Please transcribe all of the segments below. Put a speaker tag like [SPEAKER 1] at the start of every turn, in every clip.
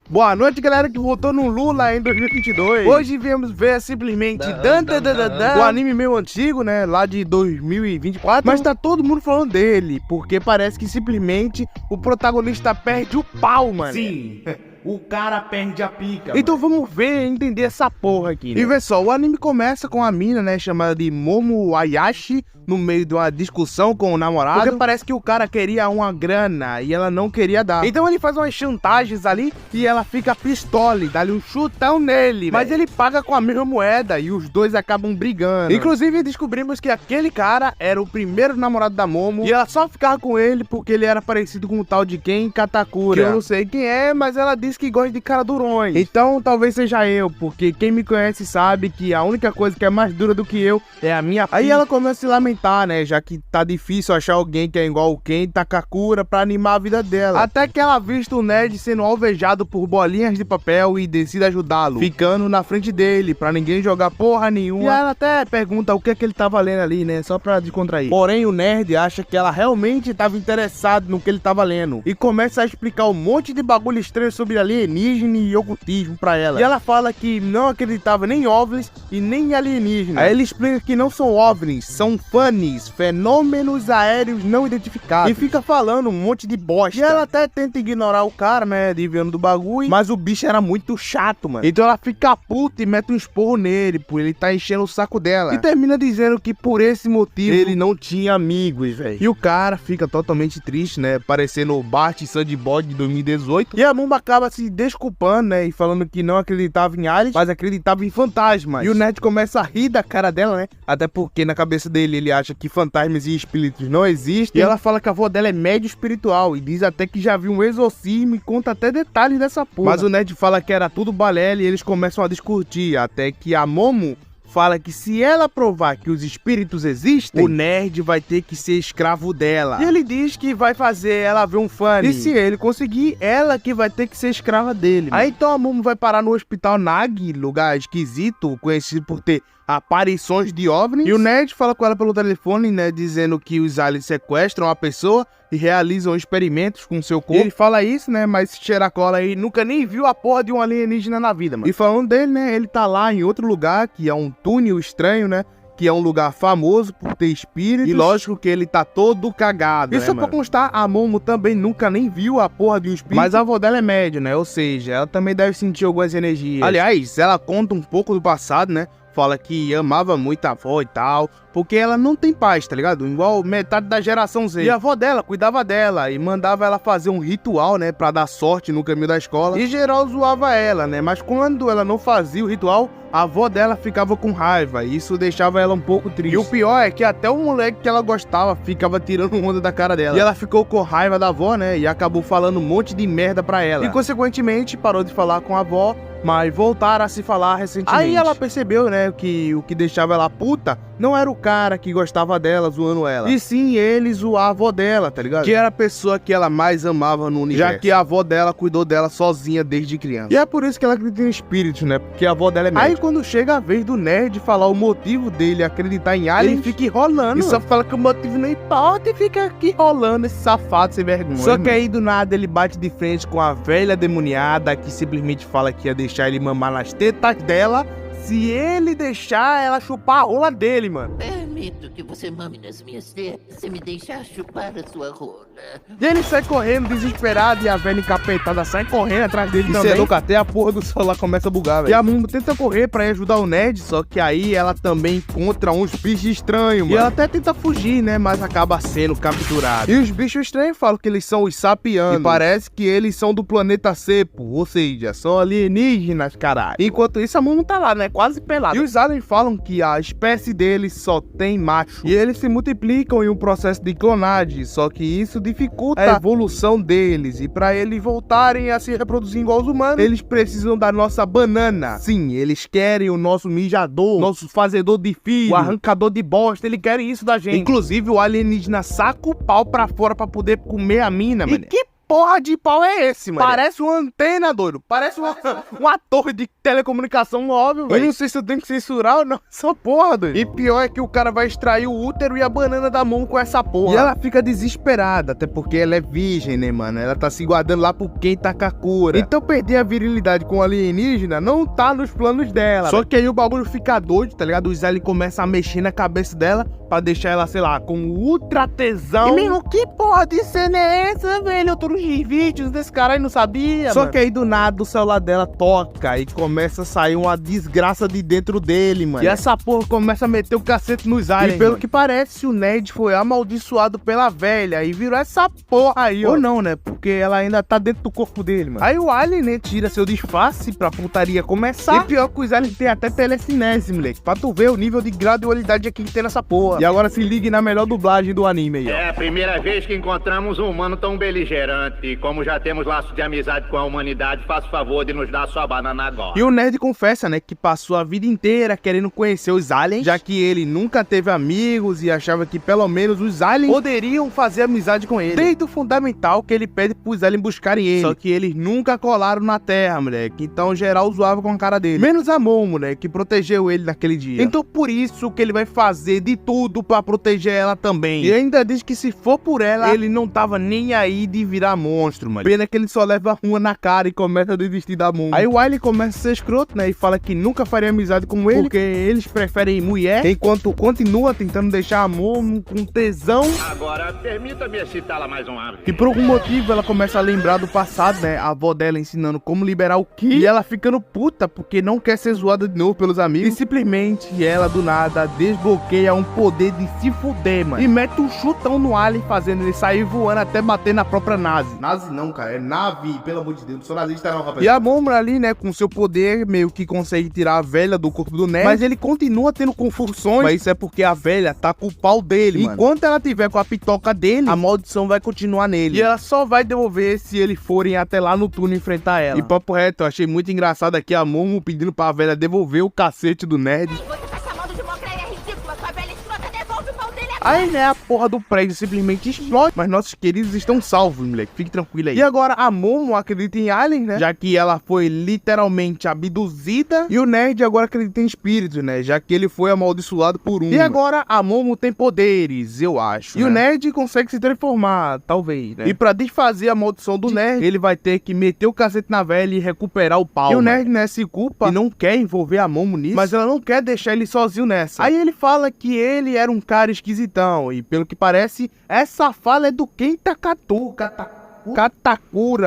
[SPEAKER 1] Boa noite, galera que votou no Lula em 2022. Hoje viemos ver simplesmente o anime meio antigo, né, lá de 2024. Mas tá todo mundo falando dele, porque parece que simplesmente o protagonista perde o pau, mano.
[SPEAKER 2] Sim, o cara perde a pica.
[SPEAKER 1] Então vamos ver e entender essa porra aqui, né? E vê só, o anime começa com a mina, né, chamada de Momo Ayashi, no meio de uma discussão com o namorado, porque parece que o cara queria uma grana e ela não queria dar. Então ele faz umas chantagens ali e ela fica pistola, dá-lhe um chutão nele, mas ele paga com a mesma moeda e os dois acabam brigando. Inclusive descobrimos que aquele cara era o primeiro namorado da Momo e ela só ficava com ele porque ele era parecido com o tal de Ken Katakura, que eu não sei quem é, mas ela disse que gosta de cara durões. Então talvez seja eu, porque quem me conhece sabe que a única coisa que é mais dura do que eu é a minha. Aí ela começa a se lamentar, né, já que tá difícil achar alguém que é igual o Ken Katakura pra animar a vida dela. Até que ela vista o Ned sendo alvejado por bolinhas de papel e decide ajudá-lo, ficando na frente dele pra ninguém jogar porra nenhuma. E ela até pergunta o que é que ele tava lendo ali, né, só pra descontrair. Porém o Ned acha que ela realmente tava interessada no que ele tava lendo e começa a explicar um monte de bagulho estranho sobre alienígena e ocultismo pra ela. E ela fala que não acreditava nem em OVNIs e nem em alienígena. Aí ele explica que não são OVNIs, são FANIs, fenômenos aéreos não identificados. E fica falando um monte de bosta. E ela até tenta ignorar o cara, né, desviando do bagulho, mas o bicho era muito chato, mano. Então ela fica puta e mete um esporro nele, por ele tá enchendo o saco dela. E termina dizendo que por esse motivo ele não tinha amigos, velho. E o cara fica totalmente triste, né, parecendo o Bart Sandboard de 2018. E a Momo acaba se desculpando, né, e falando que não acreditava em aliens, mas acreditava em fantasmas. E o Ned começa a rir da cara dela, né, até porque na cabeça dele ele acha que fantasmas e espíritos não existem. E ela fala que a avó dela é médio espiritual e diz até que já viu um exorcismo e conta até detalhes dessa porra. Mas o Ned fala que era tudo balela e eles começam a discutir, até que a Momo fala que se ela provar que os espíritos existem, o Nerd vai ter que ser escravo dela. E ele diz que vai fazer ela ver um fã. E se ele conseguir, ela que vai ter que ser escrava dele. Aí então a Momo vai parar no Hospital Nag, lugar esquisito, conhecido por ter aparições de OVNIs. E o Ned fala com ela pelo telefone, né, dizendo que os aliens sequestram a pessoa e realizam experimentos com seu corpo. E ele fala isso, né, mas Cheracola aí nunca nem viu a porra de um alienígena na vida, mano. E falando dele, né, ele tá lá em outro lugar, que é um túnel estranho, né, que é um lugar famoso por ter espíritos. E lógico que ele tá todo cagado, né, pra constar, a Momo também nunca nem viu a porra de um espírito. Mas a avó dela é média, né, ou seja, ela também deve sentir algumas energias. Aliás, ela conta um pouco do passado, né, fala que amava muito a avó e tal, porque ela não tem paz, tá ligado? Igual metade da geração Z. E a avó dela cuidava dela e mandava ela fazer um ritual, né, pra dar sorte no caminho da escola. E geral zoava ela, né, mas quando ela não fazia o ritual, a avó dela ficava com raiva e isso deixava ela um pouco triste. E o pior é que até o moleque que ela gostava ficava tirando onda da cara dela. E ela ficou com raiva da avó, né, e acabou falando um monte de merda pra ela. E consequentemente parou de falar com a avó, mas voltaram a se falar recentemente. Aí ela percebeu, né, que o que deixava ela puta não era o cara que gostava dela zoando ela, e sim ele zoar a avó dela, tá ligado? Que era a pessoa que ela mais amava no universo, já que a avó dela cuidou dela sozinha desde criança. E é por isso que ela acredita em espíritos, né, porque a avó dela é médica. Aí quando chega a vez do Nerd falar o motivo dele acreditar em aliens, ele fica enrolando. E só fala que o motivo não importa e fica aqui enrolando, esse safado sem vergonha. Só que aí do nada ele bate de frente com a velha demoniada que simplesmente fala que ia deixar ele mamar nas tetas dela se ele deixar ela chupar a rola dele, mano.
[SPEAKER 3] Permito que você mame nas minhas tetas se me deixar chupar a sua rola.
[SPEAKER 1] E ele sai correndo desesperado e a velha encapetada sai correndo atrás dele também. Louco, até a porra do celular começa a bugar, velho. E a Momo tenta correr pra ir ajudar o Ned, só que aí ela também encontra uns bichos estranhos, mano. E ela até tenta fugir, né, mas acaba sendo capturada. E os bichos estranhos falam que eles são os sapianos. E parece que eles são do planeta Sepo, ou seja, são alienígenas, caralho. Enquanto isso a Momo tá lá, né, quase pelada. E os aliens falam que a espécie deles só tem macho. E eles se multiplicam em um processo de clonagem, só que isso dificulta a evolução deles. E pra eles voltarem a se reproduzir igual os humanos, eles precisam da nossa banana. Sim, eles querem o nosso mijador, nosso fazedor de filho, o arrancador de bosta. Eles querem isso da gente. Inclusive o alienígena saca o pau pra fora pra poder comer a mina, mano. E que porra de pau é esse, mano? Parece uma antena, doido. Parece uma torre de telecomunicação móvel, velho. Eu não sei se eu tenho que censurar ou não essa porra, doido. E pior é que o cara vai extrair o útero e a banana da mão com essa porra. E ela fica desesperada, até porque ela é virgem, né, mano? Ela tá se guardando lá por quem Takakura. Então perder a virilidade com o alienígena não tá nos planos dela. Só que aí o bagulho fica doido, tá ligado? Os aliens começam a mexer na cabeça dela pra deixar ela, sei lá, com ultra tesão. E mesmo, que porra de cena é essa, velho? Eu tô nos vídeos desse cara aí, não sabia, Só mano. Que aí do nada o celular dela toca e começa a sair uma desgraça de dentro dele, mano. E essa porra começa a meter o cacete nos aliens. E pelo que parece, o nerd foi amaldiçoado pela velha e virou essa porra aí, ó. Ou não, né? Porque ela ainda tá dentro do corpo dele, mano. Aí o alien, né, tira seu disfarce pra putaria começar. E pior que os aliens tem até telecinese, moleque. Pra tu ver o nível de gradualidade aqui que tem nessa porra. E agora se ligue na melhor dublagem do anime aí, ó.
[SPEAKER 4] É a primeira vez que encontramos um humano tão beligerante. E como já temos laços de amizade com a humanidade, faça o favor de nos dar sua banana agora.
[SPEAKER 1] E o nerd confessa, né, que passou a vida inteira querendo conhecer os aliens, já que ele nunca teve amigos e achava que pelo menos os aliens poderiam fazer amizade com ele. Desde o fundamental que ele pede pros aliens buscarem ele. Só que eles nunca colaram na Terra, moleque. Então geral zoava com a cara dele. Menos a Momo, né, que protegeu ele naquele dia. Então por isso que ele vai fazer de tudo pra proteger ela também. E ainda diz que se for por ela, ele não tava nem aí de virar monstro, mano. Pena que ele só leva uma na cara e começa a desistir da Momo. Aí o Wiley começa a ser escroto, né, e fala que nunca faria amizade com ele, porque eles preferem mulher, enquanto continua tentando deixar a Momo com tesão.
[SPEAKER 4] Agora, permita-me excitá-la mais uma vez.
[SPEAKER 1] E por algum motivo ela começa a lembrar do passado, né, a avó dela ensinando como liberar o Ki, e ela ficando puta porque não quer ser zoada de novo pelos amigos. E simplesmente ela do nada desbloqueia um poder de se fuder, mano, e mete um chutão no alien, fazendo ele sair voando até bater na própria Nazi. Nazi não, cara, é nave, pelo amor de Deus, não sou nazista não, rapaz. E a Momo ali, né, com seu poder, meio que consegue tirar a velha do corpo do nerd, mas ele continua tendo confusões, mas isso é porque a velha tá com o pau dele, mano. Enquanto ela tiver com a pitoca dele, a maldição vai continuar nele, e ela só vai devolver se eles forem até lá no túnel enfrentar ela. E papo reto, eu achei muito engraçado aqui a Momo pedindo pra velha devolver o cacete do nerd. Aí, né, a porra do prédio simplesmente explode, mas nossos queridos estão salvos, moleque, fique tranquilo aí. E agora a Momo acredita em aliens, né, já que ela foi literalmente abduzida, e o nerd agora acredita em espíritos, né, já que ele foi amaldiçoado por um. E agora a Momo tem poderes, eu acho, e o nerd consegue se transformar, talvez, né. E pra desfazer a maldição do nerd, ele vai ter que meter o cacete na velha e recuperar o pau. E o nerd, né, se culpa e não quer envolver a Momo nisso, mas ela não quer deixar ele sozinho nessa. Aí ele fala que ele era um cara esquisitão, e pelo que parece, essa fala é do Kenta Katakura,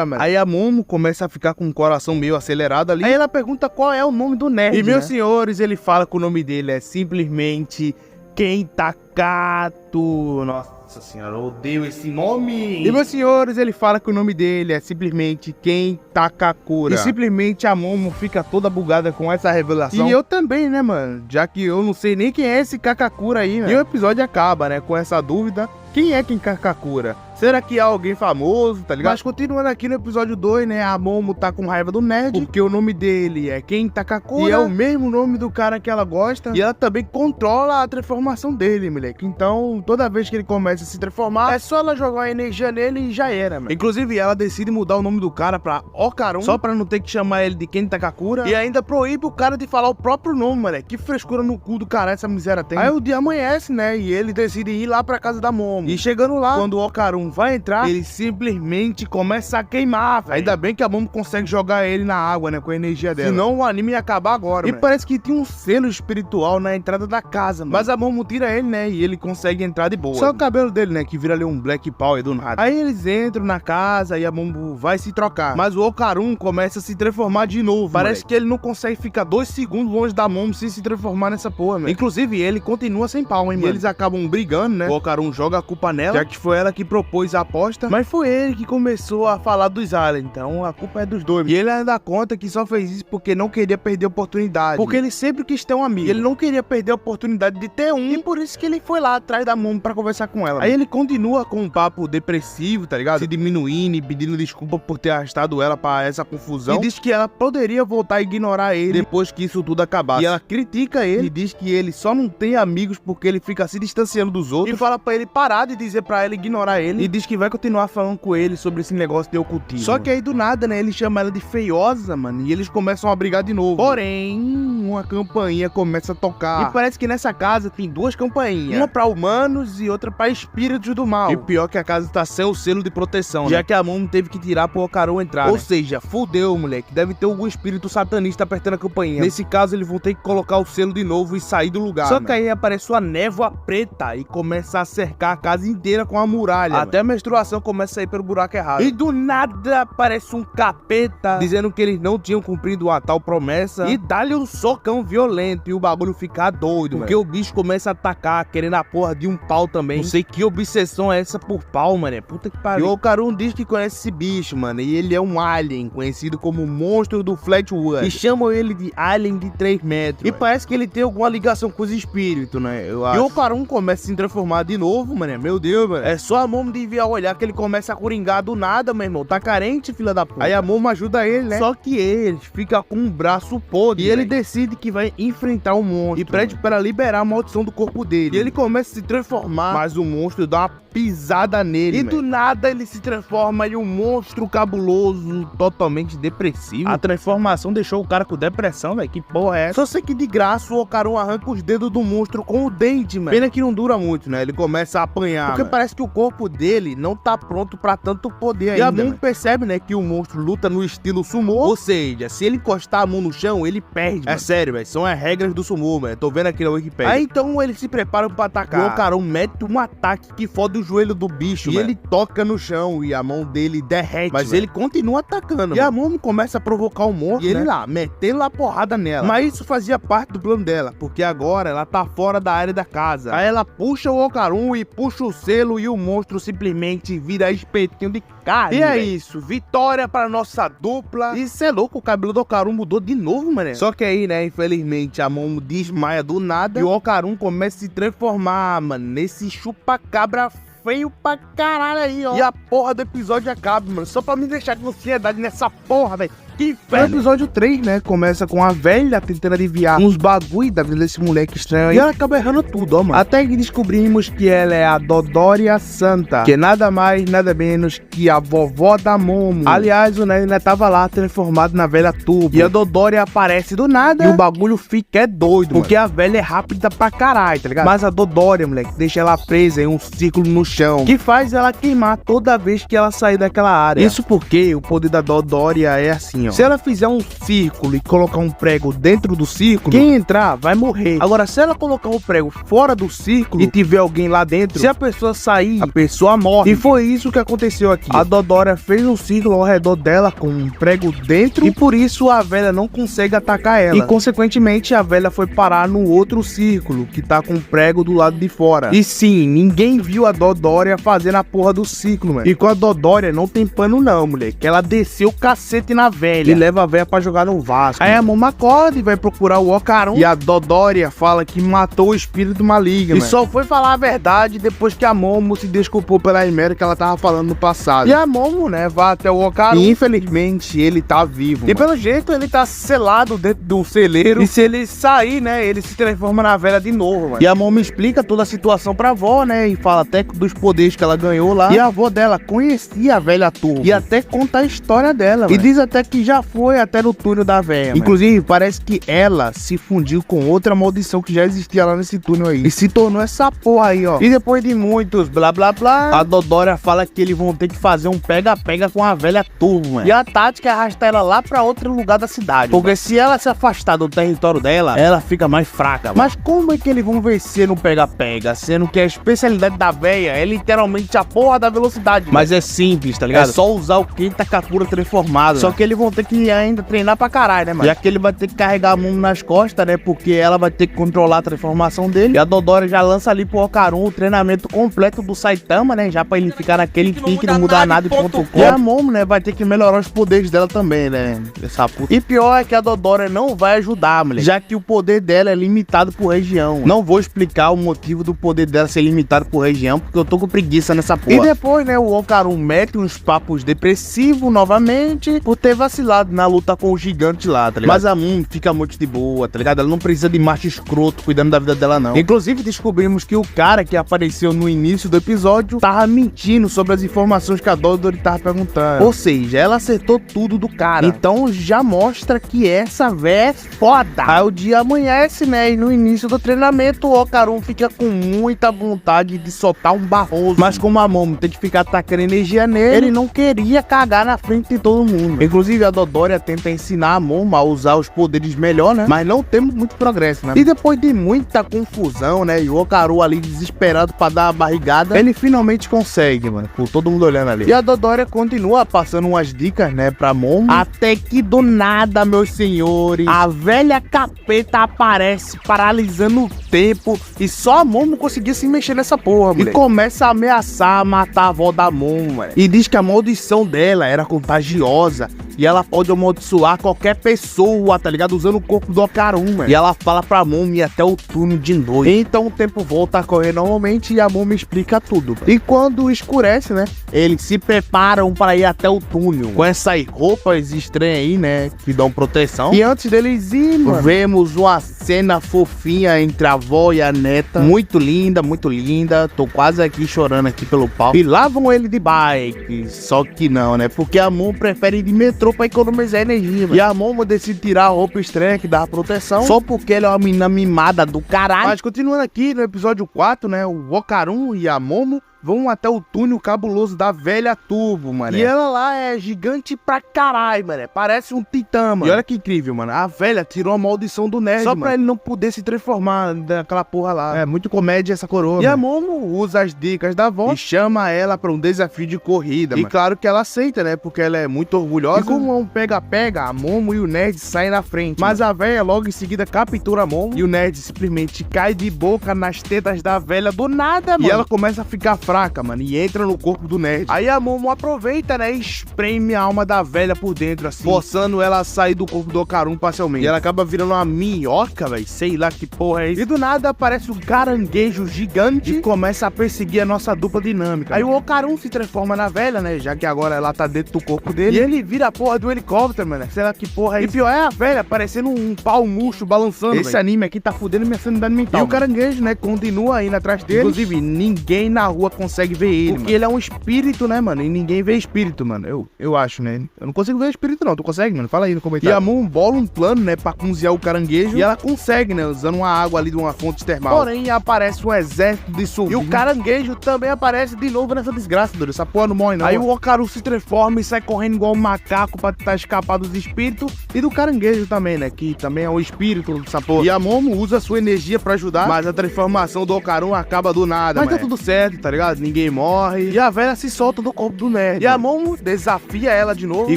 [SPEAKER 1] mano. Aí a Momo começa a ficar com o coração meio acelerado ali. Aí ela pergunta qual é o nome do nerd, e meus senhores, ele fala que o nome dele é simplesmente Kenta Kato. Nossa senhora, eu odeio esse nome. E meus senhores, ele fala que o nome dele é simplesmente Kenta Kakura. E simplesmente a Momo fica toda bugada com essa revelação. E eu também, né, mano? Já que eu não sei nem quem é esse Kakakura aí, né? E o episódio acaba, né, com essa dúvida. Quem é Kenta Kakura? Será que é alguém famoso, tá ligado? Mas continuando aqui no episódio 2, né, a Momo tá com raiva do nerd, porque o nome dele é Kenta Kakura, e é o mesmo nome do cara que ela gosta, e ela também controla a transformação dele, moleque. Então, toda vez que ele começa a se transformar, é só ela jogar uma energia nele e já era, mano. Inclusive, ela decide mudar o nome do cara pra Okarun, só pra não ter que chamar ele de Kenta Kakura, e ainda proíbe o cara de falar o próprio nome, moleque. Que frescura no cu do cara essa miséria tem. Aí o dia amanhece, né, e ele decide ir lá pra casa da Momo. E chegando lá, quando o Okarun vai entrar, ele simplesmente começa a queimar, véio. Ainda bem que a Momo consegue jogar ele na água, né, com a energia dela. Senão o anime ia acabar agora, e parece que tinha um selo espiritual na entrada da casa, mano. Mas a Momo tira ele, né, e ele consegue entrar de boa. Só o cabelo dele, né, que vira ali um Black Power do nada. Aí eles entram na casa e a Momo vai se trocar. Mas o Okarun começa a se transformar de novo. Parece que ele não consegue ficar 2 segundos longe da Momo sem se transformar nessa porra, mano. Inclusive, ele continua sem pau, hein, mano. E eles acabam brigando, né. O Okarun joga a culpa nela, já que foi ela que propôs a aposta, mas foi ele que começou a falar dos aliens, então a culpa é dos dois. E ele ainda dá conta que só fez isso porque não queria perder a oportunidade, porque ele sempre quis ter um amigo, e ele não queria perder a oportunidade de ter um, e por isso que ele foi lá atrás da Momo pra conversar com ela. Aí ele continua com um papo depressivo, tá ligado? Se diminuindo e pedindo desculpa por ter arrastado ela pra essa confusão, e diz que ela poderia voltar a ignorar ele depois que isso tudo acabasse. E ela critica ele e diz que ele só não tem amigos porque ele fica se distanciando dos outros, e fala pra ele parar de dizer pra ela ignorar ele, e diz que vai continuar falando com ele sobre esse negócio de ocultismo. Só que aí do nada, né, ele chama ela de feiosa, mano, e eles começam a brigar de novo. Porém, uma campainha começa a tocar. E parece que nessa casa tem duas campainhas. Uma pra humanos e outra pra espíritos do mal. E pior que a casa tá sem o selo de proteção, já que a Momo teve que tirar pro Okarun entrar, Ou seja, fudeu, moleque. Deve ter algum espírito satanista apertando a campainha. Nesse caso, eles vão ter que colocar o selo de novo e sair do lugar. Só que aí aparece uma névoa preta e começa a cercar a casa inteira com a muralha. Até a menstruação começa a ir pelo buraco errado. E do nada aparece um capeta dizendo que eles não tinham cumprido a tal promessa e dá-lhe um socão violento e o bagulho fica doido, porque o bicho começa a atacar, querendo a porra de um pau também. Não sei que obsessão é essa por pau, mano. Puta que pariu. E o Okarun diz que conhece esse bicho, mano, e ele é um alien, conhecido como monstro do Flatwood. E chamam ele de alien de 3 metros. E parece que ele tem alguma ligação com os espíritos, né? Eu acho. E o Okarun começa a se transformar de novo, mano. Meu Deus, mano. É só a Momo devia olhar que ele começa a coringar do nada, meu irmão. Tá carente, filha da puta. Aí a Momo ajuda ele, né? Só que ele fica com um braço podre. E ele decide que vai enfrentar o monstro. E pede para liberar a maldição do corpo dele. E ele começa a se transformar, mas o monstro dá uma pisada nele. E do nada ele se transforma em um monstro cabuloso, totalmente depressivo. A transformação deixou o cara com depressão, velho. Que porra é essa? Só sei que de graça o Okarun arranca os dedos do monstro com o dente, mano. Pena que não dura muito, né? Ele começa a apanhar. Porque parece que o corpo dele não tá pronto pra tanto poder ainda. E a Momo percebe, né, que o monstro luta no estilo sumô. Ou seja, se ele encostar a mão no chão, ele perde. É sério, velho. São as regras do sumô, mano. Tô vendo aqui na Wikipedia. Aí então eles se preparam pra atacar. O Okarun mete um ataque que fode o joelho do bicho, e ele toca no chão e a mão dele derrete. Mas ele continua atacando. E a Momo começa a provocar o monstro. E ele lá, metendo a porrada nela. Mas isso fazia parte do plano dela, porque agora ela tá fora da área da casa. Aí ela puxa o Okarun e puxa o selo e o monstro simplesmente vira espetinho de carne. E é isso, vitória pra nossa dupla. E cê é louco, o cabelo do Okarun mudou de novo, mano. Só que aí, né, infelizmente a Momo desmaia do nada e o Okarun começa a se transformar, mano, nesse chupa-cabra feio pra caralho aí, ó. E a porra do episódio acaba, mano, só pra me deixar com ansiedade nessa porra, velho. Que inferno. No episódio 3, né, começa com a velha tentando adivinhar uns bagulho da vida desse moleque estranho aí. E ela acaba errando tudo, ó, mano. Até que descobrimos que ela é a Dodoria Santa, que é nada mais, nada menos que a vovó da Momo. Aliás, o Nene tava lá transformado na velha Turbo. E a Dodoria aparece do nada e o bagulho fica doido, porque a velha é rápida pra caralho, tá ligado? Mas a Dodoria, moleque, deixa ela presa em um círculo no chão, que faz ela queimar toda vez que ela sair daquela área. Isso porque o poder da Dodoria é assim, ó. Se ela fizer um círculo e colocar um prego dentro do círculo, quem entrar vai morrer. Agora, se ela colocar o prego fora do círculo e tiver alguém lá dentro, se a pessoa sair, a pessoa morre. E foi isso que aconteceu aqui. A Dodoria fez um círculo ao redor dela com um prego dentro e por isso a velha não consegue atacar ela. E consequentemente a velha foi parar no outro círculo que tá com o prego do lado de fora. E sim, ninguém viu a Dodoria fazendo a porra do círculo, mano. E com a Dodoria não tem pano não, moleque. Ela desceu o cacete na velha e leva a velha pra jogar no Vasco. Aí a Momo acorda e vai procurar o Okarun. E a Dodoria fala que matou o espírito maligno. E só foi falar a verdade depois que a Momo se desculpou pela merda que ela tava falando no passado. E a Momo, né, vai até o Okarun. E infelizmente ele tá vivo. E pelo jeito ele tá selado dentro de um celeiro. E se ele sair, né, ele se transforma na velha de novo, mano. E a Momo explica toda a situação pra avó, né, e fala até dos poderes que ela ganhou lá. E a avó dela conhecia a velha Turbo. E até conta a história dela, mano. E diz até que já foi até no túnel da velha. Inclusive, parece que ela se fundiu com outra maldição que já existia lá nesse túnel aí. E se tornou essa porra aí, ó. E depois de muitos blá blá blá, a Dodoria fala que eles vão ter que fazer um pega-pega com a velha Turbo, mano. E a tática é arrastar ela lá pra outro lugar da cidade. Porque se ela se afastar do território dela, ela fica mais fraca, mano. Mas como é que eles vão vencer no pega-pega? Sendo que a especialidade da velha é literalmente a porra da velocidade. Mas é simples, tá ligado? É só usar o Kentakakura transformado. Só que eles vão ter que ainda treinar pra caralho, né, mano? Já que ele vai ter que carregar a Momo nas costas, né? Porque ela vai ter que controlar a transformação dele. E a Dodoria já lança ali pro Okarun o treinamento completo do Saitama, né? Já pra ele ficar naquele pique, não mudar nada e ponto com. E a Momo, né? Vai ter que melhorar os poderes dela também, né? Essa puta. E pior é que a Dodoria não vai ajudar, moleque. Já que o poder dela é limitado por região. Não vou explicar o motivo do poder dela ser limitado por região, porque eu tô com preguiça nessa porra. E depois, né? O Okarun mete uns papos depressivos novamente por ter vacilado vacilado na luta com o gigante lá, tá ligado? Mas a Momo fica muito de boa, tá ligado? Ela não precisa de macho escroto cuidando da vida dela, não. Inclusive, descobrimos que o cara que apareceu no início do episódio tava mentindo sobre as informações que a Dodori tava perguntando. Ou seja, ela acertou tudo do cara. Então já mostra que essa véia é foda. Aí o dia amanhece, né? E no início do treinamento, o Okarun fica com muita vontade de soltar um barroso. Mas como a Momo tem que ficar tacando energia nele, ele não queria cagar na frente de todo mundo. Inclusive, a Dodoria tenta ensinar a Momo a usar os poderes melhor, né? Mas não temos muito progresso, né? E depois de muita confusão, né? E o Okarun ali desesperado pra dar a barrigada, ele finalmente consegue, mano. Com todo mundo olhando ali. E a Dodoria continua passando umas dicas, né? Pra Momo. Até que do nada, meus senhores, a velha capeta aparece paralisando o tempo e só a Momo conseguia se mexer nessa porra, moleque. E começa a ameaçar matar a avó da Momo, mano. E diz que a maldição dela era contagiosa e ela pode amaldiçoar qualquer pessoa, tá ligado? Usando o corpo do Okarun, mano. E ela fala pra Momo ir até o túnel de noite. Então o tempo volta a correr normalmente e a Momo explica tudo, mano. E quando escurece, né? Eles se preparam para ir até o túnel com essas roupas estranhas aí, né? Que dão proteção. E antes deles ir, mano, vemos uma cena fofinha entre a avó e a neta. Muito linda, muito linda. Tô quase aqui chorando aqui pelo pau. E lá vão ele de bike. Só que não, né? Porque a Momo prefere ir de metrô pra economizar energia, mano. E a Momo decide tirar a roupa estranha que dá proteção só porque ela é uma menina mimada do caralho. Mas continuando aqui no episódio 4, né? O Okarun e a Momo vão até o túnel cabuloso da velha Turbo, mano. E ela lá é gigante pra caralho, mano. Parece um titã, mano. E olha que incrível, mano. A velha tirou a maldição do nerd, só pra ele não poder se transformar naquela porra lá. É muito comédia essa coroa, e mano. A Momo usa as dicas da avó e chama ela pra um desafio de corrida, mano. E claro que ela aceita, né? Porque ela é muito orgulhosa. E como é um pega-pega, a Momo e o nerd saem na frente. Mas a velha logo em seguida captura a Momo e o nerd simplesmente cai de boca nas tetas da velha do nada, mano. E ela começa a ficar fraca, mano, e entra no corpo do nerd. Aí a Momo aproveita, né, e espreme a alma da velha por dentro, assim, forçando ela a sair do corpo do Okarun parcialmente. E ela acaba virando uma minhoca, velho, sei lá que porra é isso. E do nada aparece um caranguejo gigante e começa a perseguir a nossa dupla dinâmica. Aí o Okarun se transforma na velha, né, já que agora ela tá dentro do corpo dele. E ele vira a porra do helicóptero, mano, sei lá que porra é isso. E pior é a velha parecendo um pau murcho balançando, esse anime aqui tá fudendo minha sanidade mental. E o caranguejo, né, continua indo atrás dele. Inclusive, ninguém na rua consegue ver ele, porque mano, ele é um espírito, né, mano? E ninguém vê espírito, mano. Eu acho, né? Eu não consigo ver espírito, não. Tu consegue, mano? Fala aí no comentário. E a Momo bola um plano, né, pra cozinhar o caranguejo. E ela consegue, né, usando uma água ali de uma fonte termal. Porém, aparece um exército de surfistas. E o caranguejo também aparece de novo nessa desgraça, doido. Essa porra não morre, não. Aí o Okarun se transforma e sai correndo igual um macaco pra tentar escapar dos espíritos. E do caranguejo também, né? Que também é o espírito dessa porra. E a Momo usa sua energia pra ajudar, mas a transformação do Okarun acaba do nada, mas tá tudo certo, tá ligado? Ninguém morre. E a velha se solta do corpo do nerd. E a Momo desafia ela de novo. E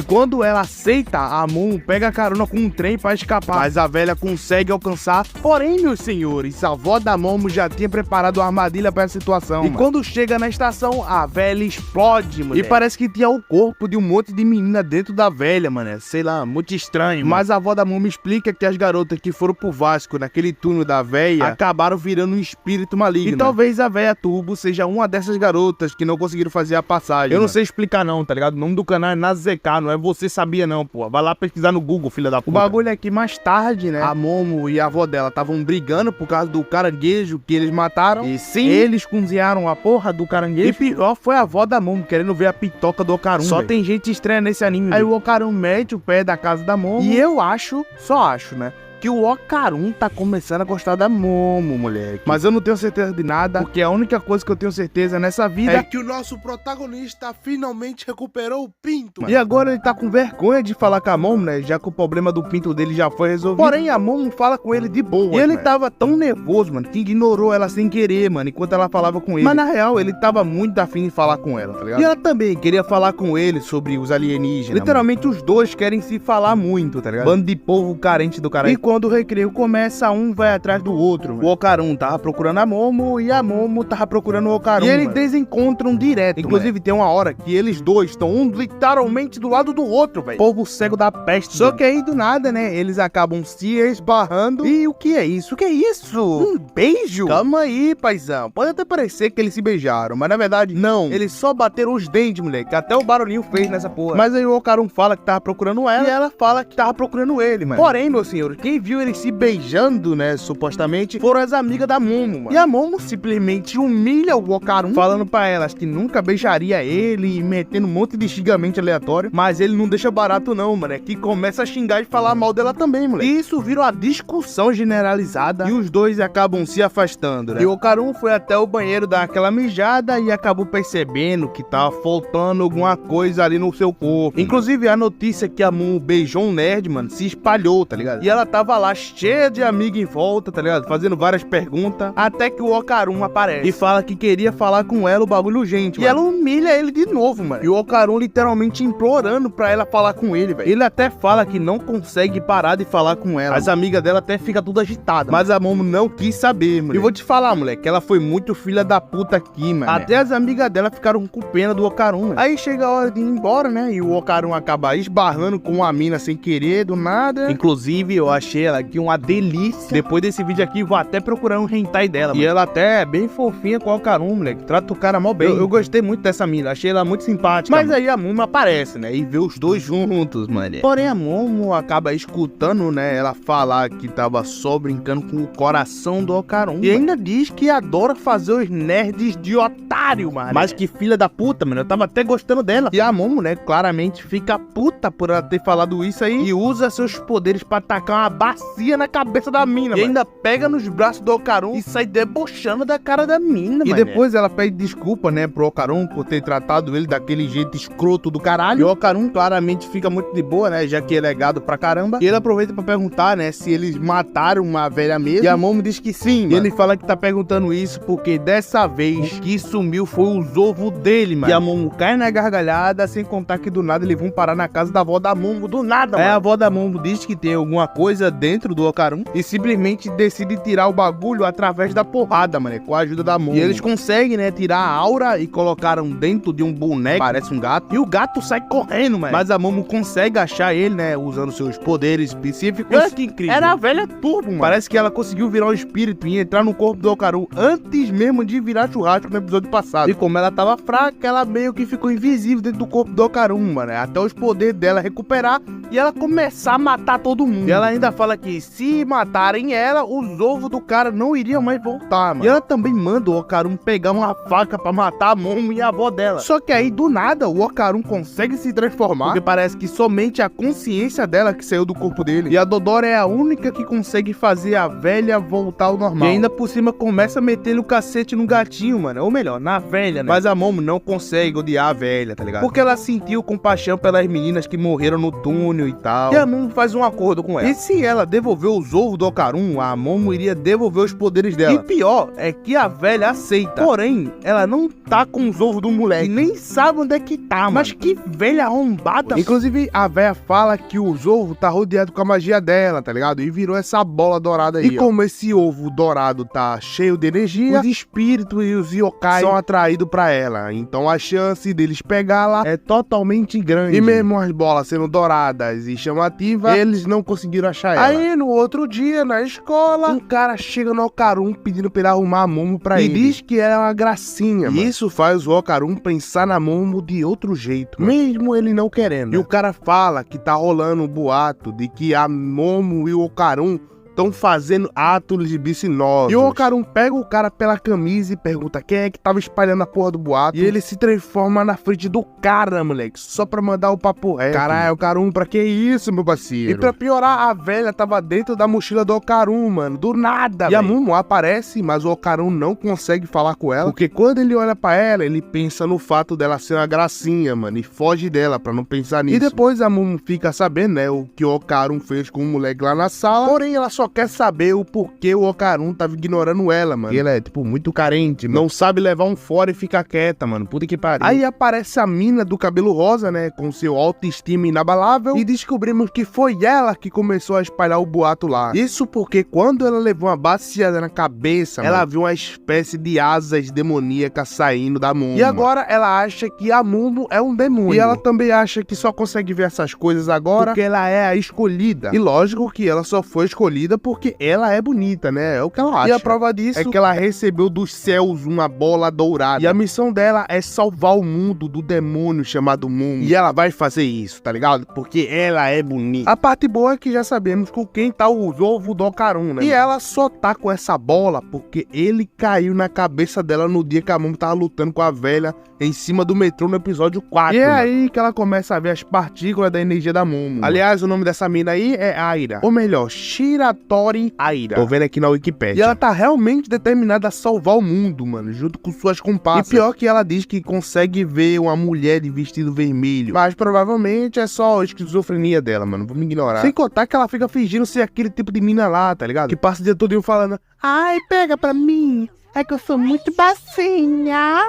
[SPEAKER 1] quando ela aceita, a Momo pega a carona com um trem pra escapar. Mas a velha consegue alcançar. Porém, meus senhores, a avó da Momo já tinha preparado uma armadilha pra essa situação. E quando chega na estação, a velha explode, mano. E parece que tinha o corpo de um monte de menina dentro da velha, mano. Sei lá, muito estranho. Mano. Mas a avó da Momo explica que as garotas que foram pro Vasco naquele túnel da velha acabaram virando um espírito maligno. E talvez a velha Turbo seja uma dessas garotas que não conseguiram fazer a passagem. Eu não sei explicar não, tá ligado? O nome do canal é NaZK, não é Você Sabia Não, pô. Vai lá pesquisar no Google, filha da puta. O bagulho é que mais tarde, né, a Momo e a avó dela estavam brigando por causa do caranguejo que eles mataram. E sim, eles cozinharam a porra do caranguejo. E pior foi a avó da Momo querendo ver a pitoca do Okarun. Só tem gente estranha nesse anime. Aí o Okarun mete o pé da casa da Momo. E eu acho, só acho, né, que o Okarun tá começando a gostar da Momo, moleque. Mas eu não tenho certeza de nada, porque a única coisa que eu tenho certeza nessa vida é que o nosso protagonista finalmente recuperou o pinto, mano. E agora ele tá com vergonha de falar com a Momo, né, já que o problema do pinto dele já foi resolvido. Porém, a Momo fala com ele de boa. E ele tava tão nervoso, mano, que ignorou ela sem querer, mano, enquanto ela falava com ele. Mas na real, ele tava muito afim de falar com ela, tá ligado? E ela também queria falar com ele sobre os alienígenas. Literalmente, mano, os dois querem se falar muito, tá ligado? Bando de povo carente do cara. E quando o recreio começa, um vai atrás do outro, mano. O Okarun tava procurando a Momo e a Momo tava procurando o Okarun, e eles desencontram direto. Inclusive, tem uma hora que eles dois estão um literalmente do lado do outro, velho. Povo cego da peste. Só que aí, do nada, né, eles acabam se esbarrando. E o que é isso? O que é isso? Um beijo? Calma aí, paizão. Pode até parecer que eles se beijaram, mas na verdade, não. Eles só bateram os dentes, moleque. Até o barulhinho fez nessa porra. Mas aí o Okarun fala que tava procurando ela e ela fala que tava procurando ele, mano. Porém, meu senhor, quem viu eles se beijando, né, supostamente, foram as amigas da Momo, mano. E a Momo simplesmente humilha o Okarun, falando pra elas que nunca beijaria ele e metendo um monte de xingamento aleatório. Mas ele não deixa barato não, mano. É que começa a xingar e falar mal dela também, moleque. E isso vira uma discussão generalizada e os dois acabam se afastando, né? E o Okarun foi até o banheiro dar aquela mijada e acabou percebendo que tava faltando alguma coisa ali no seu corpo. Inclusive, a notícia que a Momo beijou um nerd, mano, se espalhou, tá ligado? E ela tava lá cheia de amiga em volta, tá ligado? Fazendo várias perguntas, até que o Okarun aparece e fala que queria falar com ela o bagulho urgente, mano. E ela humilha ele de novo, mano. E o Okarun literalmente implorando pra ela falar com ele, velho. Ele até fala que não consegue parar de falar com ela. As amigas dela até ficam tudo agitadas, mas a Momo não quis saber, mano. E vou te falar, moleque, ela foi muito filha da puta aqui, mano. Até as amigas dela ficaram com pena do Okarun, mano. Aí chega a hora de ir embora, né? E o Okarun acaba esbarrando com a mina sem querer, do nada. Inclusive, eu achei ela aqui uma delícia. Depois desse vídeo aqui, vou até procurar um hentai dela, mano. E ela até é bem fofinha com o Okarun, moleque. Trata o cara mó bem. Eu gostei muito dessa mina, achei ela muito simpática. Mas aí a Momo aparece, né? E vê os dois juntos, mano. Porém, a Momo acaba escutando, né, ela falar que tava só brincando com o coração do Okarun. E ainda diz que adora fazer os nerds de otário, mano. Mas que filha da puta, mano. Eu tava até gostando dela. E a Momo, né, claramente fica puta por ela ter falado isso aí. E usa seus poderes pra atacar uma bacia na cabeça da mina, e ainda pega nos braços do Okarun e sai debochando da cara da mina, mano. E depois ela pede desculpa, né, pro Okarun por ter tratado ele daquele jeito escroto do caralho. E o Okarun claramente fica muito de boa, né, já que ele é gado pra caramba. E ele aproveita pra perguntar, né, se eles mataram uma velha mesmo. E a Momo diz que sim, mano. E ele fala que tá perguntando isso porque dessa vez o que sumiu foi os ovos dele, mano. E a Momo cai na gargalhada, sem contar que do nada eles vão parar na casa da avó da Momo, do nada, mano. A avó da Momo diz que tem alguma coisa dentro do Okarun e simplesmente decide tirar o bagulho através da porrada, mano, com a ajuda da Momo. E eles conseguem, né, tirar a aura e colocaram dentro de um boneco, parece um gato, e o gato sai correndo, mano. Mas a Momo consegue achar ele, né, usando seus poderes específicos. Olha que incrível. Era a velha turbo, mano. Parece que ela conseguiu virar um espírito e entrar no corpo do Okarun antes mesmo de virar churrasco no episódio passado. E como ela tava fraca, ela meio que ficou invisível dentro do corpo do Okarun, mano, até os poderes dela recuperar e ela começar a matar todo mundo. E ela ainda fala que se matarem ela, os ovos do cara não iriam mais voltar, mano. E ela também manda o Okarun pegar uma faca pra matar a Momo e a avó dela. Só que aí, do nada, o Okarun consegue se transformar, porque parece que somente a consciência dela que saiu do corpo dele. E a Dodora é a única que consegue fazer a velha voltar ao normal. E ainda por cima começa a meter o cacete no gatinho, mano. Ou melhor, na velha, né? Mas a Momo não consegue odiar a velha, tá ligado? Porque ela sentiu compaixão pelas meninas que morreram no túnel e tal. E a Momo faz um acordo com ela. E se ela devolver os ovos do Okarun, a Momo iria devolver os poderes dela. E pior é que a velha aceita. Porém, ela não tá com os ovos do moleque. E nem sabe onde é que tá, mano. Mas que velha arrombada. Inclusive, a velha fala que os ovos tá rodeado com a magia dela, tá ligado? E virou essa bola dourada aí. E como esse ovo dourado tá cheio de energia, os espíritos e os yokai são atraídos pra ela. Então a chance deles pegá-la é totalmente grande. E mesmo as bolas sendo douradas e chamativas, eles não conseguiram achar ela. Aí no outro dia, na escola, um cara chega no Okarun pedindo pra ele arrumar a Momo pra ele. E diz que ela é uma gracinha, mano. E isso faz o Okarun pensar na Momo de outro jeito, mano, mesmo ele não querendo. E o cara fala que tá rolando um boato de que a Momo e o Okarun estão fazendo atos libicinosos. E o Okarun pega o cara pela camisa e pergunta quem é que tava espalhando a porra do boato. E ele se transforma na frente do cara, moleque, só pra mandar o papo reto. Caralho, Okarun, pra que isso, meu parceiro? E pra piorar, a velha tava dentro da mochila do Okarun, mano, do nada, e a Momo aparece, mas o Okarun não consegue falar com ela, porque quando ele olha pra ela, ele pensa no fato dela ser uma gracinha, mano, e foge dela pra não pensar nisso. E depois a Momo fica sabendo, né, o que o Okarun fez com o moleque lá na sala, porém ela só só quer saber o porquê o Okarun tava ignorando ela, mano. E ela é, tipo, muito carente, mano. Não sabe levar um fora e ficar quieta, mano. Puta que pariu. Aí aparece a mina do cabelo rosa, né, com seu autoestima inabalável, e descobrimos que foi ela que começou a espalhar o boato lá. Isso porque quando ela levou uma baciada na cabeça, ela viu uma espécie de asas demoníacas saindo da Momo. E agora ela acha que a Momo é um demônio. E ela também acha que só consegue ver essas coisas agora porque ela é a escolhida. E lógico que ela só foi escolhida porque ela é bonita, né? É o que ela acha. E a prova disso é que ela recebeu dos céus uma bola dourada. E a missão dela é salvar o mundo do demônio chamado Momo. E ela vai fazer isso, tá ligado? Porque ela é bonita. A parte boa é que já sabemos com quem tá o ovo do Okarun, né? E ela só tá com essa bola porque ele caiu na cabeça dela no dia que a Momo tava lutando com a velha em cima do metrô no episódio 4. E é aí que ela começa a ver as partículas da energia da Momo. Aliás, o nome dessa mina aí é Aira. Ou melhor, Shiratori Aira. Tô vendo aqui na Wikipedia. E ela tá realmente determinada a salvar o mundo, mano, junto com suas comparsas. E pior que ela diz que consegue ver uma mulher de vestido vermelho. Mas provavelmente é só a esquizofrenia dela, mano. Vamos ignorar. Sem contar que ela fica fingindo ser aquele tipo de mina lá, tá ligado? Que passa o dia todo falando: ai, pega pra mim. É que eu sou muito bacinha.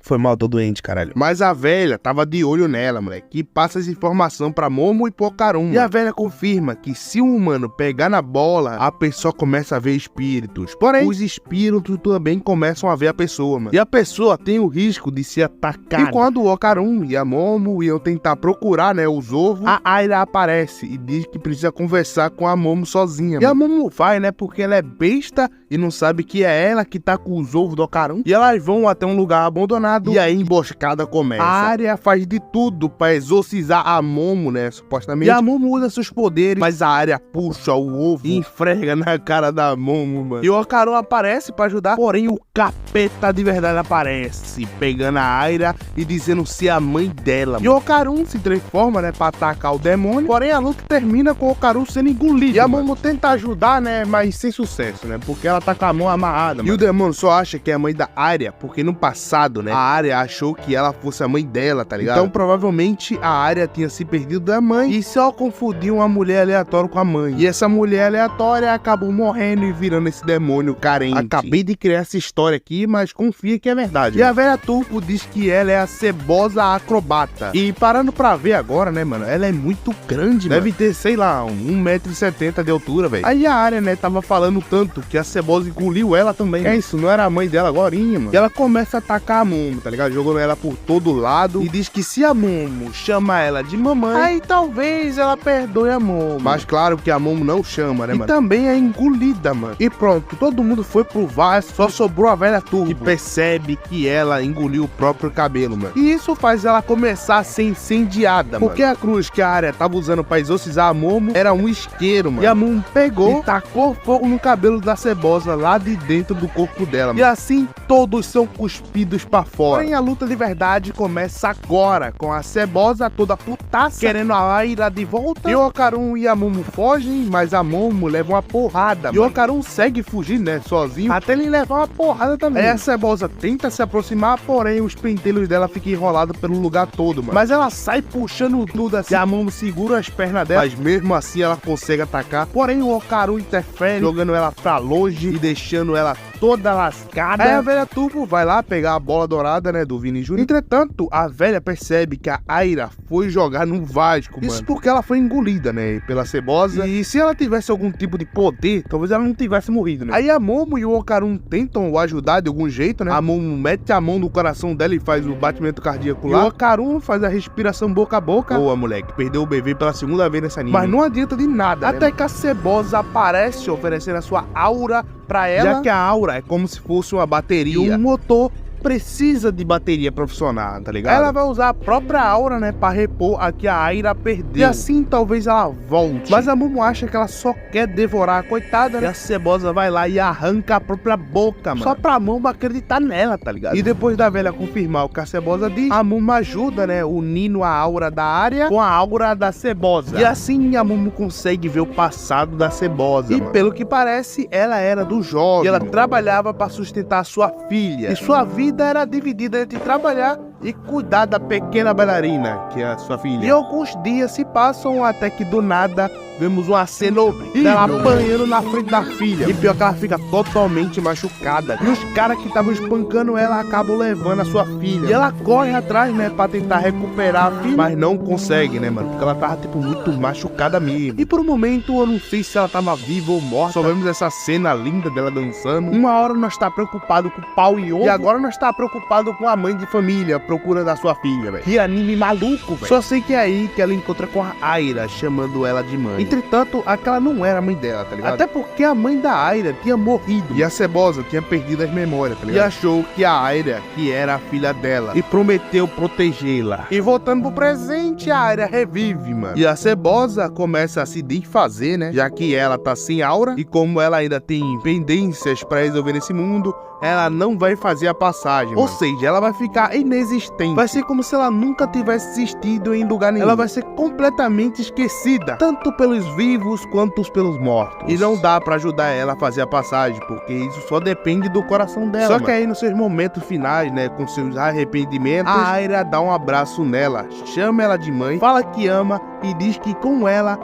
[SPEAKER 1] Foi mal, tô doente, caralho. Mas a velha tava de olho nela, moleque, e passa essa informação pra Momo e pro Okarun. E a velha confirma que se um humano pegar na bola, a pessoa começa a ver espíritos. Porém, os espíritos também começam a ver a pessoa, mano. E a pessoa tem o risco de ser atacada. E quando o Okarun e a Momo iam tentar procurar, né, os ovos, a Aira aparece e diz que precisa conversar com a Momo sozinha, mano. E a Momo vai, né, porque ela é besta e não sabe que é ela que tá com os ovos do Okarun. E elas vão até um lugar abandonado e a emboscada começa. A Aria faz de tudo pra exorcizar a Momo, né, supostamente. E a Momo usa seus poderes, mas a Aria puxa o ovo e enfrega na cara da Momo, mano. E o Okarun aparece pra ajudar, porém o capeta de verdade aparece, pegando a Aira e dizendo ser a mãe dela, mano. E o Okarun se transforma, né, pra atacar o demônio, porém a luta termina com o Okarun sendo engolido. E a Momo tenta ajudar, né, mas sem sucesso, né, porque ela tá com a mão amarrada, mano. E o demônio só acha que é a mãe da Aria, porque no passado, né, a Aria achou que ela fosse a mãe dela, tá ligado? Então provavelmente a Aria tinha se perdido da mãe e só confundiu uma mulher aleatória com a mãe. E essa mulher aleatória acabou morrendo e virando esse demônio carente. Acabei de criar essa história aqui, mas confia que é verdade. E a velha Turco diz que ela é a cebosa acrobata. E parando pra ver agora, né, mano, ela é muito grande, deve ter, sei lá, 1,70 m de altura, velho. Aí a Aria, né, tava falando tanto que a cebosa engoliu ela também. É isso, não era a mãe dela agora, mano. E ela começa a atacar a Momo, tá ligado? Jogando ela por todo lado e diz que se a Momo chama ela de mamãe, aí talvez ela perdoe a Momo. Mas claro que a Momo não chama, né, mano? E também é engolida, mano. E pronto, todo mundo foi pro vaso, só sobrou a velha Turbo, que percebe que ela engoliu o próprio cabelo, mano. E isso faz ela começar a ser incendiada, mano. Porque a cruz que a Aria tava usando pra exorcizar a Momo era um isqueiro, mano. E a Momo pegou e tacou fogo no cabelo da cebosa lá de dentro do corpo dela, mano. E assim todos são cuspidos pra fora. Porém, a luta de verdade começa agora, com a cebosa toda putaça querendo a Aira de volta. E o Okarun e a Momo fogem, mas a Momo leva uma porrada, e o Okarun segue fugindo, né, sozinho, até ele levar uma porrada também. Aí a cebosa tenta se aproximar, porém os pentelhos dela ficam enrolados pelo lugar todo, mano. Mas ela sai puxando tudo assim, e a Momo segura as pernas dela, mas mesmo assim ela consegue atacar. Porém o Okarun interfere, jogando ela pra longe e deixando ela toda lascada. Aí a velha Turbo vai lá pegar a bola dourada, né, do Vini Júnior. Entretanto, a velha percebe que a Aira foi jogar no Vasco, mano. Isso porque ela foi engolida, né, pela cebosa. E se ela tivesse algum tipo de poder, talvez ela não tivesse morrido, né. Aí a Momo e o Okarun tentam o ajudar de algum jeito, né. A Momo mete a mão no coração dela e faz o batimento cardíaco lá. E o Okarun faz a respiração boca a boca. Boa, moleque, perdeu o bebê pela segunda vez nessa anime. Mas não adianta de nada, até que a cebosa aparece oferecendo a sua aura pra ela, já que a aura é como se fosse uma bateria e um motor precisa de bateria pra funcionar, tá ligado? Ela vai usar a própria aura, né, pra repor a que a Aira perdeu. E assim talvez ela volte. Mas a Momo acha que ela só quer devorar a coitada, né? E a cebosa vai lá e arranca a própria boca, mano. Só pra Momo acreditar nela, tá ligado? E depois da velha confirmar o que a cebosa diz, a Momo ajuda, né, unindo a aura da Aria com a aura da cebosa. E assim a Momo consegue ver o passado da cebosa, e mano, pelo que parece, ela era do jovem. E ela trabalhava pra sustentar sua filha. E sua vida era dividida entre trabalhar e cuidar da pequena bailarina, que é a sua filha. E alguns dias se passam até que do nada vemos uma cena horrível dela apanhando na frente da filha. E pior que ela fica totalmente machucada. E os caras que estavam espancando ela acabam levando a sua filha. E ela corre atrás, né, pra tentar recuperar a filha, mas não consegue, né, mano, porque ela tava, tipo, muito machucada mesmo. E por um momento eu não sei se ela tava viva ou morta. Só vemos essa cena linda dela dançando. Uma hora nós tá preocupado com o pau e ovo, e agora nós tá preocupado com a mãe de família à procura da sua filha, velho. Que anime maluco, velho. Só sei que é aí que ela encontra com a Aira, chamando ela de mãe. Entretanto, aquela não era a mãe dela, tá ligado? Até porque a mãe da Aira tinha morrido e a Cebosa tinha perdido as memórias, tá ligado? E achou que a Aira, que era a filha dela, e prometeu protegê-la. E voltando pro presente, a Aira revive, mano. E a Cebosa começa a se desfazer, né? Já que ela tá sem aura, e como ela ainda tem pendências pra resolver nesse mundo, ela não vai fazer a passagem, mano. Ou seja, ela vai ficar inexistente. Vai ser como se ela nunca tivesse existido em lugar nenhum. Ela vai ser completamente esquecida, tanto pelos vivos quanto pelos mortos. E não dá pra ajudar ela a fazer a passagem, porque isso só depende do coração dela. Só que aí nos seus momentos finais, né, com seus arrependimentos, a Aira dá um abraço nela, chama ela de mãe, fala que ama e diz que com ela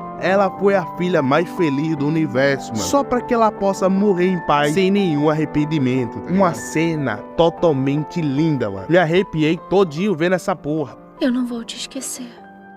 [SPEAKER 1] foi a filha mais feliz do universo, mano. Só pra que ela possa morrer em paz, sem nenhum arrependimento. Uma cena totalmente linda, mano. Me arrepiei todinho vendo essa porra.
[SPEAKER 5] Eu não vou te esquecer.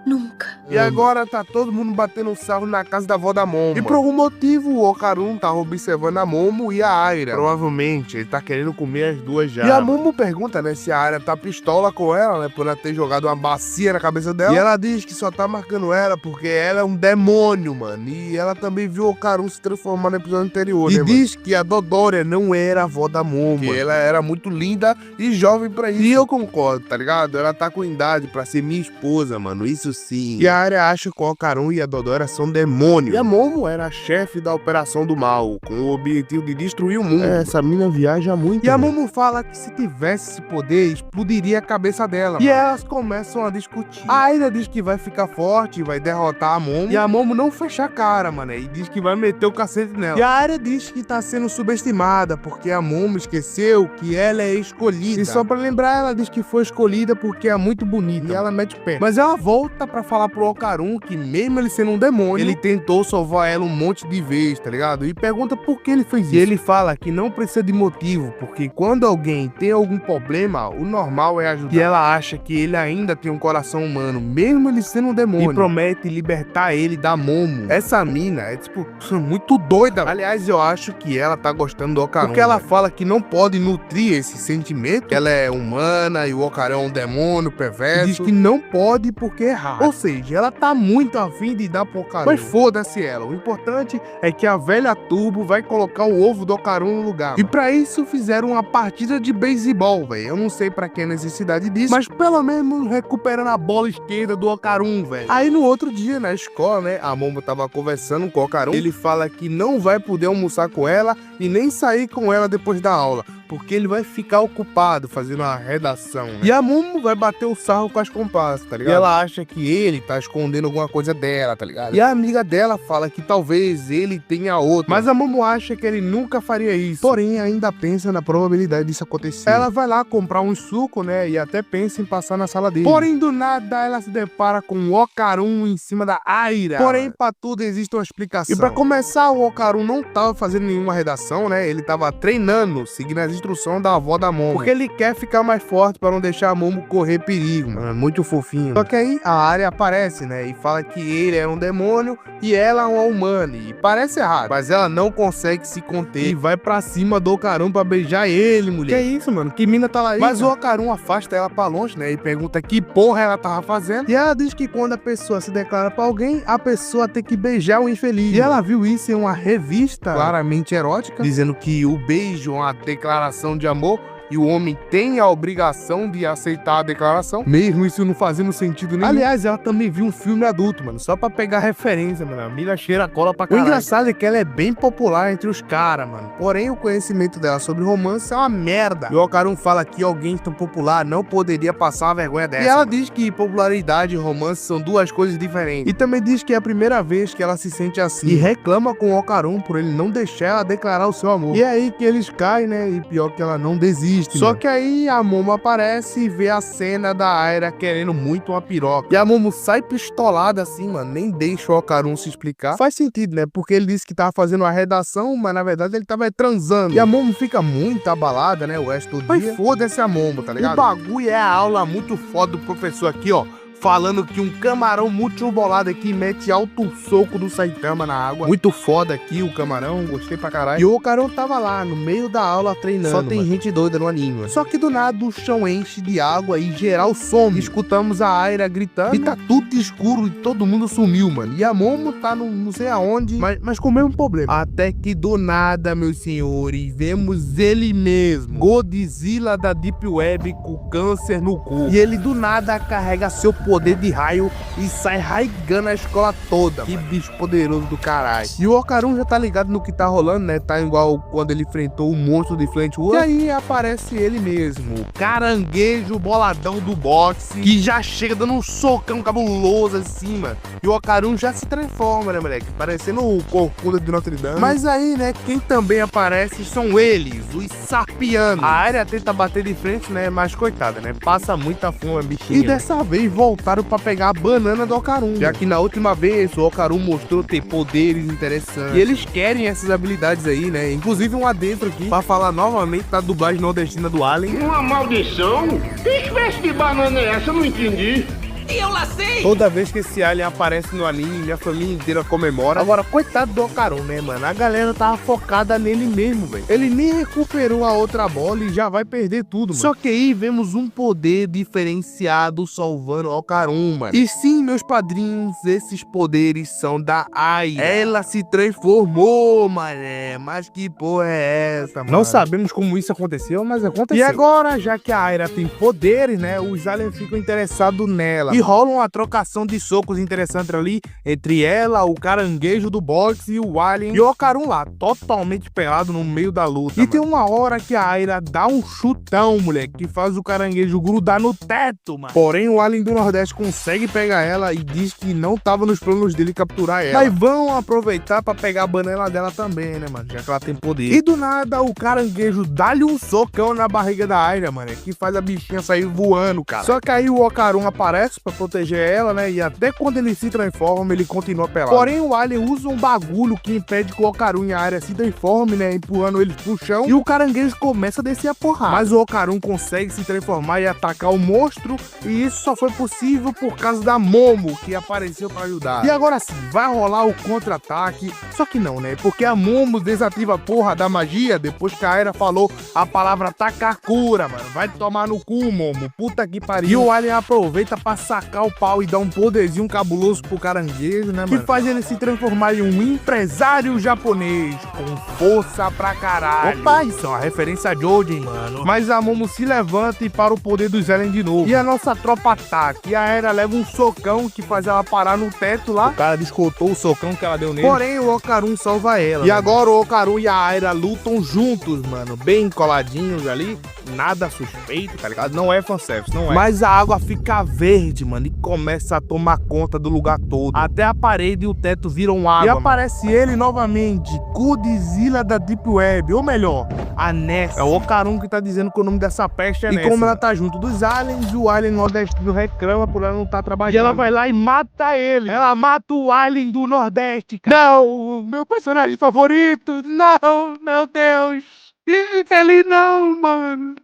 [SPEAKER 5] Nunca.
[SPEAKER 6] E agora tá todo mundo batendo um sarro na casa da avó da Momo. E por algum motivo o Okarun tá observando a Momo e a Aira. Provavelmente ele tá querendo comer as duas já. E a Momo pergunta, né, se a Aira tá pistola com ela, né, por ela ter jogado uma bacia na cabeça dela. E ela diz que só tá marcando ela porque ela é um demônio, mano. E ela também viu o Okarun se transformar no episódio anterior, né, diz que a Dodoria não era a avó da Momo, que ela era muito linda e jovem pra isso. E eu concordo, tá ligado? Ela tá com idade pra ser minha esposa, mano. Isso sim. E a Aira acha que o Okarun e a Dodoria são demônios. E a Momo era a chefe da operação do mal, com o objetivo de destruir o mundo. Essa mina viaja muito. E a Momo fala que se tivesse esse poder, explodiria a cabeça dela. E elas começam a discutir. A Aira diz que vai ficar forte e vai derrotar a Momo. E a Momo não fecha a cara, mano. E diz que vai meter o cacete nela. E a Aira diz que tá sendo subestimada, porque a Momo esqueceu que ela é escolhida. E só pra lembrar, ela diz que foi escolhida porque é muito bonita. E ela mete o pé. Mas ela volta pra falar pro Okarun que mesmo ele sendo um demônio, ele tentou salvar ela um monte de vezes, tá ligado? E pergunta por que ele fez isso. E ele fala que não precisa de motivo, porque quando alguém tem algum problema, o normal é ajudar. E ela acha que ele ainda tem um coração humano, mesmo ele sendo um demônio. E promete libertar ele da Momo. Essa mina é, tipo, muito doida. Aliás, eu acho que ela tá gostando do Okarun. Porque ela fala que não pode nutrir esse sentimento, que ela é humana e o Okarun é um demônio perverso. E diz que não pode porque é errado. Ou seja, ela tá muito afim de dar pro Okarun. Mas foda-se ela. O importante é que a velha Turbo vai colocar o ovo do Okarun no lugar. Mano. E pra isso fizeram uma partida de beisebol, velho. Eu não sei pra que a necessidade disso, mas pelo menos recuperando a bola esquerda do Okarun, velho. Aí no outro dia, na escola, né, a Momo tava conversando com o Okarun. Ele fala que não vai poder almoçar com ela e nem sair com ela depois da aula, porque ele vai ficar ocupado fazendo uma redação, né? E a Momo vai bater o sarro com as comparsas, tá ligado? E ela acha que ele tá escondendo alguma coisa dela, tá ligado? E a amiga dela fala que talvez ele tenha outra, mas a Momo acha que ele nunca faria isso. Porém, ainda pensa na probabilidade disso acontecer. Ela vai lá comprar um suco, né, e até pensa em passar na sala dele. Porém, do nada, ela se depara com o Okarun em cima da Aira. Porém, pra tudo existe uma explicação. E pra começar, o Okarun não tava fazendo nenhuma redação, né? Ele tava treinando, seguindo as instruções da avó da Momo, porque ele quer ficar mais forte pra não deixar a Momo correr perigo, mano. É muito fofinho. Só que aí a Aria aparece, né, e fala que ele é um demônio e ela é uma humana. E parece errado, mas ela não consegue se conter e vai pra cima do Okarun pra beijar ele, mulher. Que isso, mano? Que mina tá lá aí? Mas o Okarun afasta ela pra longe, né, e pergunta que porra ela tava fazendo. E ela diz que quando a pessoa se declara pra alguém, a pessoa tem que beijar o infeliz. E ela viu isso em uma revista claramente erótica, dizendo que o beijo é uma declaração de amor e o homem tem a obrigação de aceitar a declaração, mesmo isso não fazendo sentido nenhum. Aliás, ela também viu um filme adulto, mano, só pra pegar referência, mano. A mina cheira a cola pra caralho. O engraçado é que ela é bem popular entre os caras, mano. Porém, o conhecimento dela sobre romance é uma merda. E o Okarun fala que alguém tão popular não poderia passar uma vergonha dessa. E ela diz que popularidade e romance são duas coisas diferentes. E também diz que é a primeira vez que ela se sente assim. E reclama com o Okarun por ele não deixar ela declarar o seu amor. E é aí que eles caem, né? E pior que ela não desiste. desiste. Só que aí a Momo aparece e vê a cena da Aira querendo muito uma piroca. E a Momo sai pistolada assim, mano, nem deixa o Okarun se explicar. Faz sentido, né? Porque ele disse que tava fazendo uma redação, mas na verdade ele tava transando. E a Momo fica muito abalada, né, o resto do dia. Mas foda-se a Momo, tá ligado? O bagulho é a aula muito foda do professor aqui, ó, falando que um camarão muito bolado aqui mete alto soco do Saitama na água. Muito foda aqui o camarão, gostei pra caralho. E o Okarun tava lá, no meio da aula, treinando. Só tem gente doida no anime, mano. Só que do nada o chão enche de água e geral some. Escutamos a Aira gritando e tá tudo escuro e todo mundo sumiu, mano. E a Momo tá não sei aonde, mas com o mesmo problema. Até que do nada, meus senhores, vemos ele mesmo, Godzilla da Deep Web com câncer no cu. E ele do nada carrega seu poder de raio e sai raigando a escola toda. Que bicho poderoso do caralho. E o Okarun já tá ligado no que tá rolando, né? Tá igual quando ele enfrentou o monstro de Flintwood. E aí aparece ele mesmo, o caranguejo boladão do boxe, que já chega dando um socão cabuloso assim, mano. E o Okarun já se transforma, né, moleque? Parecendo o Corcunda de Notre Dame. Mas aí, né, quem também aparece são eles, os Sarpianos. A área tenta bater de frente, né? Mas coitada, né? Passa muita fome, bichinha. E dessa vez voltaram pra pegar a banana do Okarun, já que na última vez o Okarun mostrou ter poderes interessantes. E eles querem essas habilidades aí, né? Inclusive um adentro aqui pra falar novamente da dublagem nordestina do Alien.
[SPEAKER 4] Uma maldição? Que espécie de banana é essa? Eu não entendi.
[SPEAKER 3] E eu lacei!
[SPEAKER 6] Toda vez que esse alien aparece no anime, minha família inteira comemora. Agora, coitado do Okarun, né, mano? A galera tava focada nele mesmo, velho. Ele nem recuperou a outra bola e já vai perder tudo, mano. Só que aí vemos um poder diferenciado salvando o Okarun, mano. E sim, meus padrinhos, esses poderes são da Aira. Ela se transformou, mané. Mas que porra é essa, mano? Não sabemos como isso aconteceu, mas aconteceu. E agora, já que a Aira tem poderes, né, os aliens ficam interessados nela. E rola uma trocação de socos interessante ali entre ela, o caranguejo do boxe e o alien. E o Okarun lá, totalmente pelado no meio da luta. E mano, tem uma hora que a Aira dá um chutão, moleque, que faz o caranguejo grudar no teto, mano. Porém, o alien do Nordeste consegue pegar ela e diz que não tava nos planos dele capturar ela. Mas vão aproveitar pra pegar a banana dela também, né, mano? Já que ela tem poder. E do nada, o caranguejo dá-lhe um socão na barriga da Aira, mano, que faz a bichinha sair voando, cara. Só que aí o Okarun aparece pra proteger ela, né? E até quando ele se transforma, ele continua pelado. Porém, o alien usa um bagulho que impede que o Okarun e a Aira se transformem, né? Empurrando eles pro chão. E o caranguejo começa a descer a porrada. Mas o Okarun consegue se transformar e atacar o monstro. E isso só foi possível por causa da Momo, que apareceu pra ajudar. E agora sim, vai rolar o contra-ataque. Só que não, né? Porque a Momo desativa a porra da magia depois que a Aira falou a palavra Takakura, mano. Vai tomar no cu, Momo. Puta que pariu. E o alien aproveita pra sacar o pau e dar um poderzinho cabuloso pro caranguejo, né, mano? Que faz ele se transformar em um empresário japonês com força pra caralho. Opa, isso é uma referência a Jojen, mano. Mas a Momo se levanta e para o poder dos aliens de novo. E a nossa tropa ataca. E a Aira leva um socão que faz ela parar no teto lá. O cara descontou o socão que ela deu nele. Porém, o Okarun salva ela. E agora o Okarun e a Aira lutam juntos, mano. Bem coladinhos ali. Nada suspeito, tá ligado? Não é fanservice, não é. Mas a água fica verde, mano, e começa a tomar conta do lugar todo. Até a parede e o teto viram água. E aparece ele novamente, Godzilla da Deep Web. Ou melhor, a Ness. É o Okarun que tá dizendo que o nome dessa peste é Ness. E como ela tá junto dos aliens, o alien nordestino reclama por ela não tá trabalhando. E ela vai lá e mata ele. Ela mata o alien do Nordeste, cara. Não, meu personagem favorito. Não, meu Deus. Ele não, mano.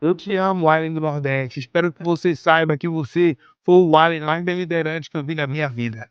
[SPEAKER 6] Eu te amo, Alien do Nordeste. Espero que você saiba que você foi o Alien mais deliberante que eu vi na minha vida.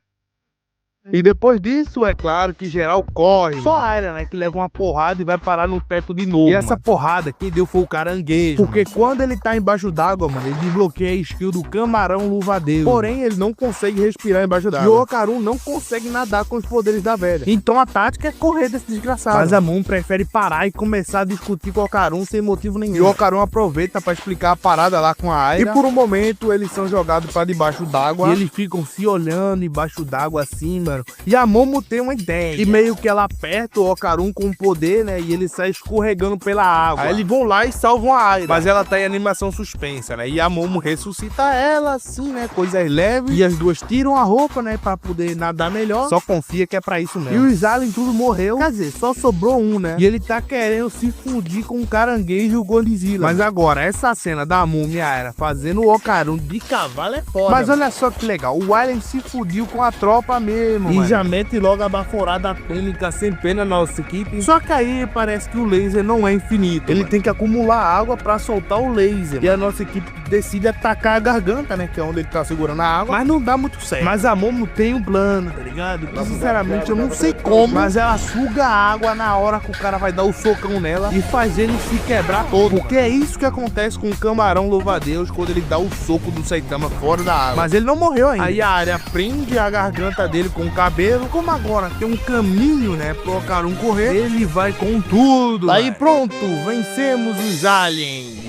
[SPEAKER 6] E depois disso, é claro que geral corre. Só a Aira, né, que leva uma porrada e vai parar no teto de novo. E essa porrada quem deu foi o caranguejo. Porque quando ele tá embaixo d'água, mano, ele desbloqueia a skill do camarão luvadeiro. Porém, ele não consegue respirar embaixo d'água. E o Okarun não consegue nadar com os poderes da velha. Então a tática é correr desse desgraçado. Mas a Moon prefere parar e começar a discutir com o Okarun sem motivo nenhum. E o Okarun aproveita pra explicar a parada lá com a Aira. E por um momento, eles são jogados pra debaixo d'água. E eles ficam se olhando embaixo d'água assim, mano.
[SPEAKER 1] mano. E a Momo tem uma ideia. E meio que ela aperta o Okarun com o poder, né? E ele sai escorregando pela água. Aí eles vão lá e salvam a Aira. Mas ela tá em animação suspensa, né? E a Momo ressuscita ela, assim, né? Coisas leves. E as duas tiram a roupa, né? Pra poder nadar melhor. Só confia que é pra isso mesmo. E os aliens tudo morreu. Quer dizer, só sobrou um, né? E ele tá querendo se fundir com o caranguejo e o Godzilla. Mas agora, essa cena da Momo e a Aira fazendo o Okarun de cavalo é foda. Mas olha só que legal. O alien se fudiu com a tropa mesmo, e mano. Já mete logo a baforada atômica sem pena na nossa equipe. Só que aí parece que o laser não é infinito. Ele tem que acumular água pra soltar o laser. E a nossa equipe decide atacar a garganta, né? Que é onde ele tá segurando a água. Mas não dá muito certo. Mas a Momo tem um plano, tá ligado? Que, sinceramente, eu não sei como. Mas ela suga a água na hora que o cara vai dar o socão nela e faz ele se quebrar todo. Porque é isso que acontece com o camarão louva-a-Deus quando ele dá o soco do Saitama fora da água. Mas ele não morreu ainda. Aí a Aira prende a garganta dele com o cabelo. Como agora tem um caminho, né, pro Okarun correr, ele vai com tudo. Aí pronto, vencemos os aliens.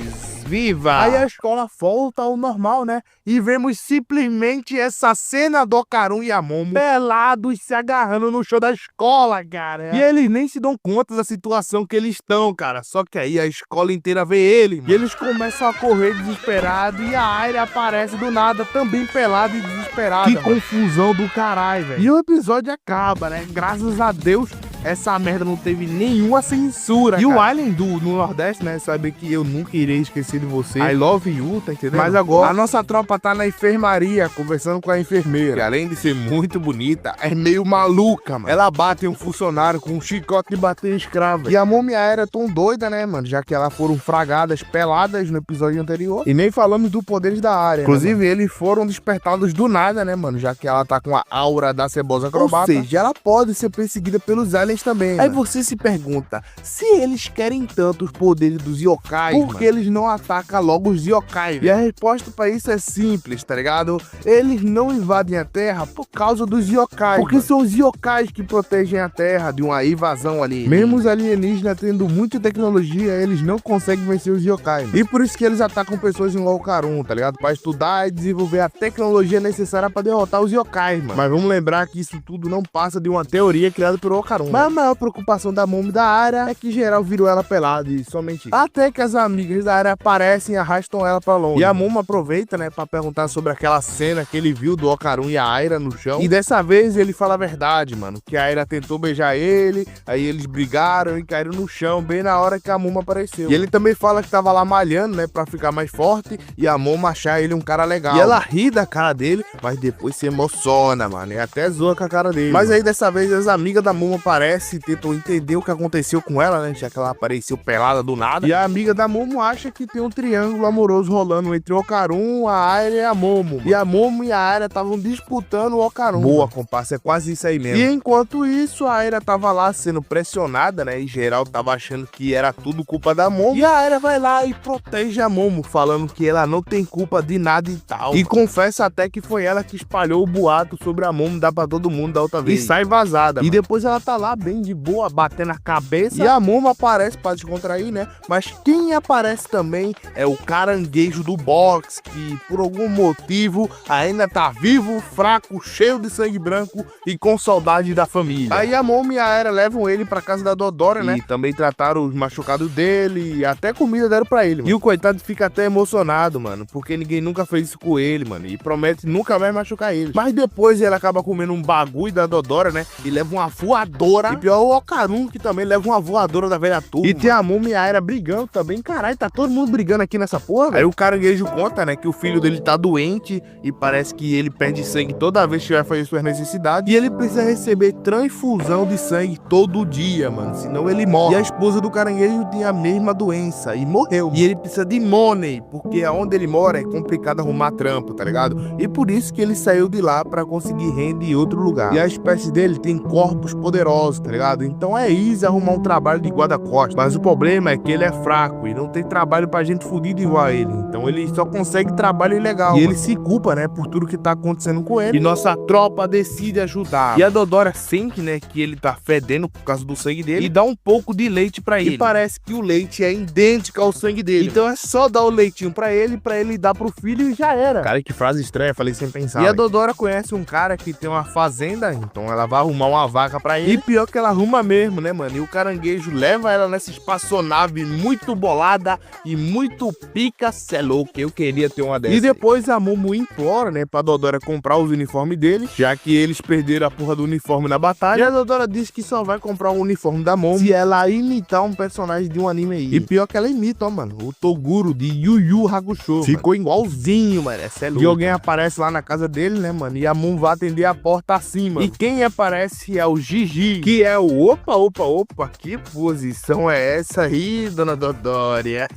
[SPEAKER 1] Viva! Aí a escola volta ao normal, né? E vemos simplesmente essa cena do Okarun e a Momo pelados se agarrando no chão da escola, cara. E eles nem se dão conta da situação que eles estão, cara. Só que aí a escola inteira vê eles, mano. E eles começam a correr desesperados e a Aira aparece do nada, também pelada e desesperada. Que confusão do caralho, velho. E o episódio acaba, né? Graças a Deus, essa merda não teve nenhuma censura, e cara. O alien no Nordeste, né, sabe que eu nunca irei esquecer de você. I love you, tá entendendo? Mas agora, a nossa tropa tá na enfermaria, conversando com a enfermeira. Que além de ser muito bonita, é meio maluca, mano. Ela bate em um funcionário com um chicote de bater escravo. E a Momo e a Aira tão doida, né, mano? Já que elas foram fragadas, peladas no episódio anterior. E nem falamos do poderes da Aria. Inclusive, né, eles foram despertados do nada, né, mano? Já que ela tá com a aura da cebosa acrobata. Ou seja, ela pode ser perseguida pelos aliens também. Aí você se pergunta, se eles querem tanto os poderes dos yokais, por que eles não atacam logo os yokais? E a resposta pra isso é simples, tá ligado? Eles não invadem a Terra por causa dos yokais. Porque são os yokais que protegem a Terra de uma invasão ali. Mesmo os alienígenas tendo muita tecnologia, eles não conseguem vencer os yokais. E por isso que eles atacam pessoas em Okarun, tá ligado? Pra estudar e desenvolver a tecnologia necessária pra derrotar os yokais, mano. Mas vamos lembrar que isso tudo não passa de uma teoria criada por Okarun. Mas a maior preocupação da Momo e da Aira é que geral virou ela pelada e somente isso. Até que as amigas da Aira aparecem e arrastam ela pra longe. E a Momo aproveita, né, pra perguntar sobre aquela cena que ele viu do Okarun e a Aira no chão. E dessa vez ele fala a verdade, mano, que a Aira tentou beijar ele, aí eles brigaram e caíram no chão bem na hora que a Momo apareceu. E ele também fala que tava lá malhando, né, pra ficar mais forte e a Momo achar ele um cara legal. E ela ri da cara dele, mas depois se emociona, mano, e até zoa com a cara dele. Mas aí dessa vez as amigas da Momo aparecem e tentam entender o que aconteceu com ela, né, já que ela apareceu pelada do nada. E a amiga da Momo acha que tem um triângulo amoroso rolando entre o Okarun, a Aira e a Momo. E a Momo e a Aira estavam disputando o Okarun. Boa, comparsa, é quase isso aí mesmo. E enquanto isso, a Aira tava lá sendo pressionada, né, e geral tava achando que era tudo culpa da Momo. E a Aira vai lá e protege a Momo, falando que ela não tem culpa de nada e tal. E confessa até que foi ela que espalhou o boato sobre a Momo dar pra todo mundo da outra vez. E sai vazada. E depois ela tá lá bem de boa, batendo a cabeça. E a Momo aparece pra descontrair, né? Mas quem aparece também é o caranguejo do box, que por algum motivo ainda tá vivo, fraco, cheio de sangue branco e com saudade da família. Aí a Momo e a Aira levam ele pra casa da Dodora, né? E também trataram os machucados dele e até comida deram pra ele, mano. E o coitado fica até emocionado, mano, porque ninguém nunca fez isso com ele, mano, e promete nunca mais machucar ele. Mas depois ele acaba comendo um bagulho da Dodora, né? E leva uma voadora. E pior o Okarun, que também leva uma voadora da velha turma. E tem a Momo e a Aira brigando também. Caralho, tá todo mundo brigando aqui nessa porra, velho. Aí o caranguejo conta, né, que o filho dele tá doente e parece que ele perde sangue toda vez que vai fazer suas necessidades. E ele precisa receber transfusão de sangue todo dia, mano, senão ele morre. E a esposa do caranguejo tem a mesma doença e morreu. E ele precisa de money, porque aonde ele mora é complicado arrumar trampo, tá ligado? E por isso que ele saiu de lá pra conseguir renda em outro lugar. E a espécie dele tem corpos poderosos,
[SPEAKER 6] causa, tá ligado? Então é easy arrumar um trabalho de guarda-costas. Mas o problema é que ele é fraco e não tem trabalho pra gente fudida igual a ele. Então ele só consegue trabalho ilegal. E ele se culpa, né, por tudo que tá acontecendo com ele. E nossa tropa decide ajudar. E a Dodora sente, né, que ele tá fedendo por causa do sangue dele e dá um pouco de leite pra ele. E parece que o leite é idêntico ao sangue dele. Então é só dar o leitinho pra ele dar pro filho e já era. Cara, que frase estranha, falei sem pensar. E a Dodora conhece um cara que tem uma fazenda, então ela vai arrumar uma vaca pra ele. E pior que ela arruma mesmo, né, mano? E o caranguejo leva ela nessa espaçonave muito bolada e muito pica, cê é louco, eu queria ter uma dessas. E depois a Momo implora, né, pra Dodora comprar os uniformes dele, já que eles perderam a porra do uniforme na batalha. E a Dodora diz que só vai comprar o uniforme da Momo se ela imitar um personagem de um anime aí. E pior que ela imita, ó, mano, o Toguro de Yu Yu Hakusho. Ficou igualzinho, mano, cê é louco. E alguém aparece lá na casa dele, né, mano, e a Momo vai atender a porta acima. E quem aparece é o Gigi, que é o opa, que posição é essa aí, dona Dodória?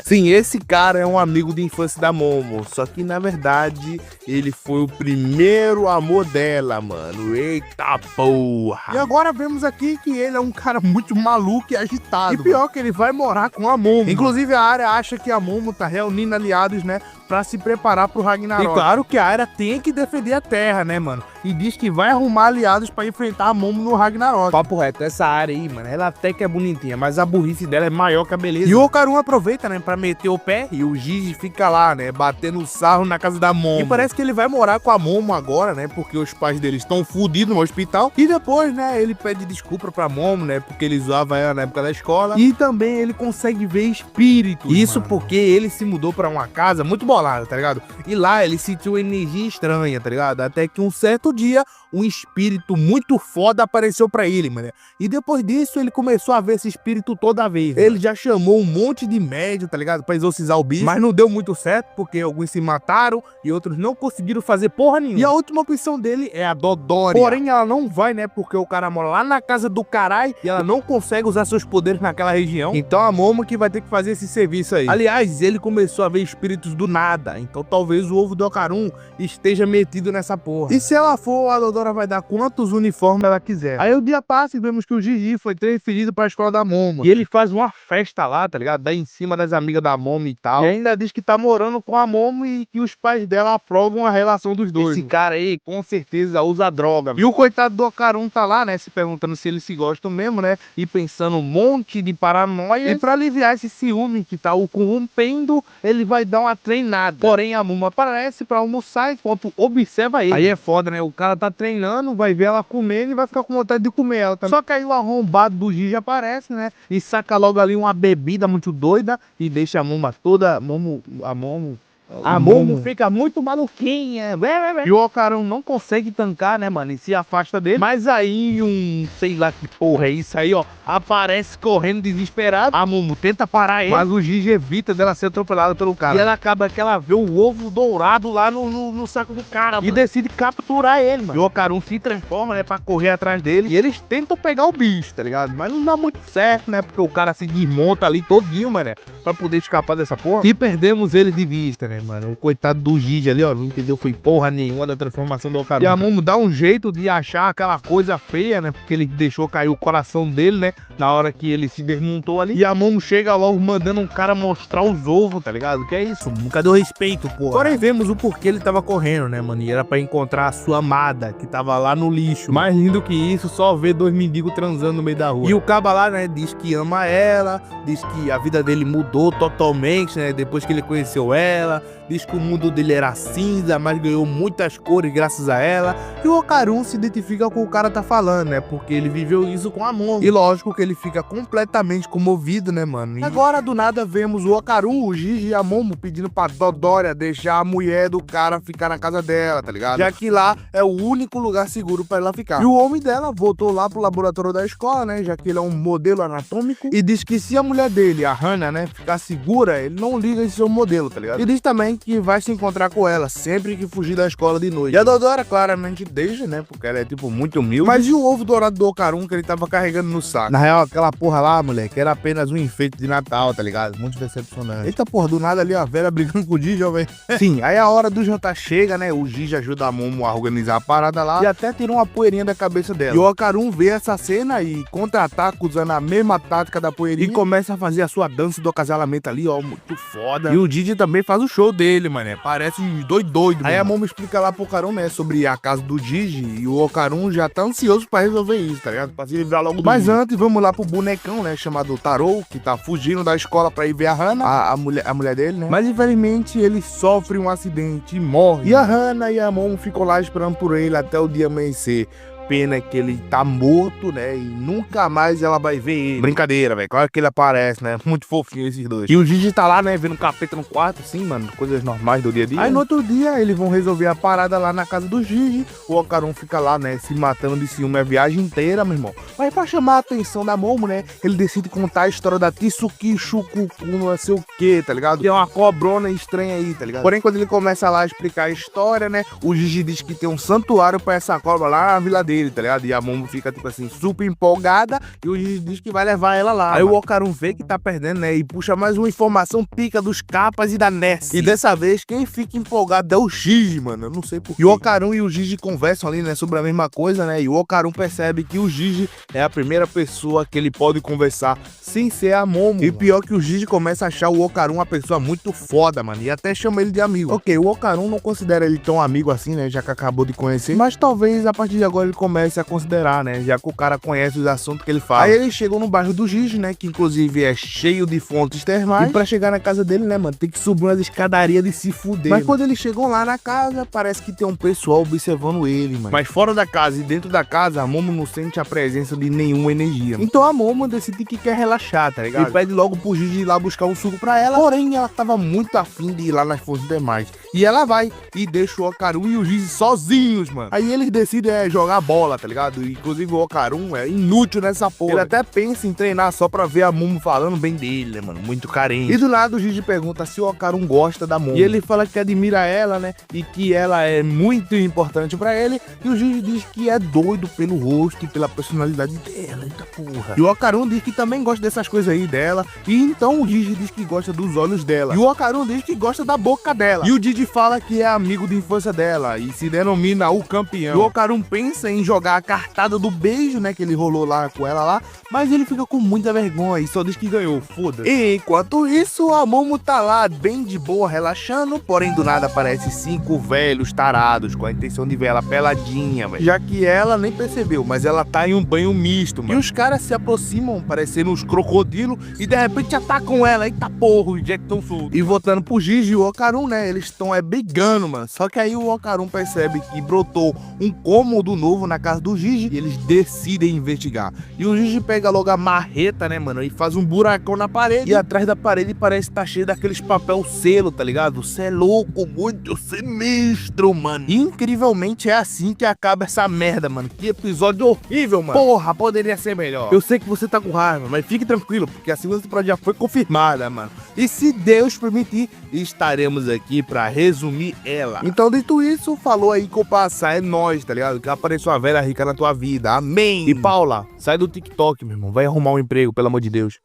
[SPEAKER 6] Sim, esse cara é um amigo de infância da Momo, só que na verdade ele foi o primeiro amor dela, mano. Eita porra! E agora vemos aqui que ele é um cara muito maluco e agitado. E pior que ele vai morar com a Momo. Inclusive a Arya acha que a Momo tá reunindo aliados, né, pra se preparar pro Ragnarok. E claro que a Arya tem que defender a Terra, né, mano? E diz que vai arrumar aliados pra enfrentar a Momo no Ragnarok. Papo reto, essa Arya aí, mano, ela até que é bonitinha, mas a burrice dela é maior que a beleza. E o Okarun aproveita, né, pra meter o pé e o Gigi fica lá, né, batendo sarro na casa da Momo. E parece que ele vai morar com a Momo agora, né, porque os pais dele estão fudidos no hospital. E depois, né, ele pede desculpa pra Momo, né, porque ele zoava ela na época da escola. E também ele consegue ver espíritos. Isso, mano, porque ele se mudou pra uma casa muito bolada, tá ligado? E lá ele sentiu energia estranha, tá ligado? Até que um certo dia, um espírito muito foda apareceu pra ele, mano. E depois disso, ele começou a ver esse espírito toda vez. Ele já chamou um monte de médium, tá ligado? Pra exorcizar o bicho. Mas não deu muito certo, porque alguns se mataram e outros não conseguiram fazer porra nenhuma. E a última opção dele é a Dodória. Porém, ela não vai, né? Porque o cara mora lá na casa do caralho e ela não consegue usar seus poderes naquela região. Então a Momo que vai ter que fazer esse serviço aí. Aliás, ele começou a ver espíritos do nada. Então talvez o ovo do Okarun esteja metido nessa porra. E se ela for, a Dodora vai dar quantos uniformes ela quiser. Aí o dia passa e vemos que o Gigi foi transferido pra escola da Momo. E ele faz uma festa lá, tá ligado? Daí em cima das amigas da Momo e tal. E ainda diz que tá morando com a Momo e que os pais dela aprovam a relação dos dois. Esse cara aí, com certeza, usa droga. E o coitado do Okarun tá lá, né? Se perguntando se eles se gostam mesmo, né? E pensando um monte de paranoia. E pra aliviar esse ciúme que tá o corrompendo, ele vai dar uma treinada. Porém, a Momo aparece pra almoçar enquanto observa ele. Aí é foda, né? O cara tá treinando, vai ver ela comendo e vai ficar com vontade de comer ela também. Só que aí o arrombado do Gigi aparece, né? E saca logo ali uma bebida muito doida e deixa a Momo toda... A Momo fica muito maluquinha. E o Okarun não consegue tancar, né, mano? E se afasta dele. Mas aí sei lá que porra é isso aí, ó, aparece correndo desesperado. A Momo tenta parar ele, mas o Gigi evita dela ser atropelada pelo cara. E ela acaba que ela vê o ovo dourado lá no saco do cara, mano. E decide capturar ele, mano. E o Okarun se transforma, né, pra correr atrás dele. E eles tentam pegar o bicho, tá ligado? Mas não dá muito certo, né? Porque o cara se desmonta ali todinho, mano, pra poder escapar dessa porra. E perdemos ele de vista, né, mano? O coitado do Gigi ali, ó, não entendeu, foi porra nenhuma da transformação do Okarun. E a Momo dá um jeito de achar aquela coisa feia, né? Porque ele deixou cair o coração dele, né? Na hora que ele se desmontou ali. E a Momo chega logo mandando um cara mostrar os ovos, tá ligado? Que é isso? Cadê o respeito, porra? Agora vemos o porquê ele tava correndo, né, mano? E era pra encontrar a sua amada, que tava lá no lixo. Mais lindo que isso, só ver dois mendigos transando no meio da rua. E o caba lá, né, diz que ama ela, diz que a vida dele mudou totalmente, né? Depois que ele conheceu ela. Diz que o mundo dele era cinza, mas ganhou muitas cores graças a ela. E o Okarun se identifica com o cara tá falando, né? Porque ele viveu isso com a Momo. E lógico que ele fica completamente comovido, né, mano? E agora, do nada, vemos o Okarun, o Gigi e a Momo pedindo pra Dodória deixar a mulher do cara ficar na casa dela, tá ligado? Já que lá é o único lugar seguro pra ela ficar. E o homem dela voltou lá pro laboratório da escola, né? Já que ele é um modelo anatômico. E diz que se a mulher dele, a Hana, né, ficar segura, ele não liga esse seu modelo, tá ligado? E diz também também que vai se encontrar com ela sempre que fugir da escola de noite. E a Dodora claramente deixa, né, porque ela é tipo muito humilde. Mas e o ovo dourado do Okarun que ele tava carregando no saco? Na real, aquela porra lá, moleque, era apenas um enfeite de Natal, tá ligado? Muito decepcionante. Eita porra, do nada ali a Vera brigando com o Gigi, ó, velho. Sim, aí a hora do jantar chega, né, o Gigi ajuda a Momo a organizar a parada lá e até tirou uma poeirinha da cabeça dela. E o Okarun vê essa cena e contra-ataca usando a mesma tática da poeirinha e começa a fazer a sua dança do acasalamento ali, ó, muito foda. E o Gigi também faz o show dele, mané, parece doido. Aí a Momo explica lá pro Okarun, né, sobre a casa do Gigi e o Okarun já tá ansioso pra resolver isso, tá ligado? Pra se livrar logo do Mas Gigi. Antes, vamos lá pro bonecão, né, chamado Taro, que tá fugindo da escola pra ir ver a Hana, a mulher dele, né? Mas infelizmente ele sofre um acidente e morre. E a Hana e a Momo ficam lá esperando por ele até o dia amanhecer. Pena que ele tá morto, né? E nunca mais ela vai ver ele. Brincadeira, velho. Claro que ele aparece, né? Muito fofinho esses dois. E o Gigi tá lá, né? Vendo um capeta no quarto, assim, mano. Coisas normais do dia a dia. Aí no outro dia, eles vão resolver a parada lá na casa do Gigi. O Okarun fica lá, né? Se matando de ciúme a viagem inteira, meu irmão. Mas pra chamar a atenção da Momo, né? Ele decide contar a história da Tsuki Shukuku, não sei o que, tá ligado? Que é uma cobrona estranha aí, tá ligado? Porém, quando ele começa lá a explicar a história, né? O Gigi diz que tem um santuário pra essa cobra lá na vila dele, tá ligado? E a Momo fica, tipo assim, super empolgada e o Gigi diz que vai levar ela lá. Aí o Okarun vê que tá perdendo, né? E puxa mais uma informação pica dos capas e da Ness. E dessa vez, quem fica empolgado é o Gigi, mano. Eu não sei porquê. E o Okarun e o Gigi conversam ali, né? Sobre a mesma coisa, né? E o Okarun percebe que o Gigi é a primeira pessoa que ele pode conversar sem ser a Momo. E pior que o Gigi começa a achar o Okarun uma pessoa muito foda, mano. E até chama ele de amigo. Ok, o Okarun não considera ele tão amigo assim, né? Já que acabou de conhecer. Mas talvez a partir de agora ele comece a considerar, né? Já que o cara conhece os assuntos que ele fala. Aí eles chegam no bairro do Gigi, né? Que inclusive é cheio de fontes termais. E pra chegar na casa dele, né, mano? Tem que subir umas escadarias de se fuder. Mas quando eles chegam lá na casa, parece que tem um pessoal observando ele, mano. Mas fora da casa e dentro da casa, a Momo não sente a presença de nenhuma energia. Então a Momo decide que quer relaxar, tá ligado? E pede logo pro Gigi ir lá buscar um suco pra ela. Porém, ela tava muito afim de ir lá nas fontes termais. E ela vai e deixa o Okarun e o Gigi sozinhos, mano. Aí eles decidem jogar bola, tá ligado? E, inclusive o Okarun é inútil nessa porra. Ele até pensa em treinar só pra ver a Momo falando bem dele, né, mano? Muito carente. E do lado o Gigi pergunta se o Okarun gosta da Momo. E ele fala que admira ela, né? E que ela é muito importante pra ele. E o Gigi diz que é doido pelo rosto e pela personalidade dela. Eita porra. E o Okarun diz que também gosta dessas coisas aí dela. E então o Gigi diz que gosta dos olhos dela. E o Okarun diz que gosta da boca dela. E o Gigi fala que é amigo de infância dela e se denomina o campeão. E o Okarun pensa em jogar a cartada do beijo, né, que ele rolou lá com ela lá, mas ele fica com muita vergonha e só diz que ganhou, foda-se. E enquanto isso, a Momo tá lá bem de boa, relaxando, porém do nada aparece 5 velhos tarados com a intenção de ver ela peladinha, velho. Já que ela nem percebeu, mas ela tá em um banho misto, mano. E os caras se aproximam, parecendo uns crocodilos, e de repente atacam ela. Eita porra, os Jack tão soltos. E voltando pro Gigi e o Okarun, né, eles estão brigando, mano. Só que aí o Okarun percebe que brotou um cômodo novo na casa do Gigi e eles decidem investigar. E o Gigi pega logo a marreta, né, mano, e faz um buracão na parede. E atrás da parede parece estar cheio daqueles papel selo, tá ligado? Você é louco, muito sinistro, mano. E incrivelmente é assim que acaba essa merda, mano. Que episódio horrível, mano. Porra, poderia ser melhor. Eu sei que você tá com raiva, mas fique tranquilo, porque a segunda temporada já foi confirmada, mano. E se Deus permitir, estaremos aqui pra resumir ela. Então, dito isso, falou aí que eu passar, é nóis, tá ligado? Que apareceu uma velha rica na tua vida. Amém. E Paula, sai do TikTok, meu irmão. Vai arrumar um emprego, pelo amor de Deus.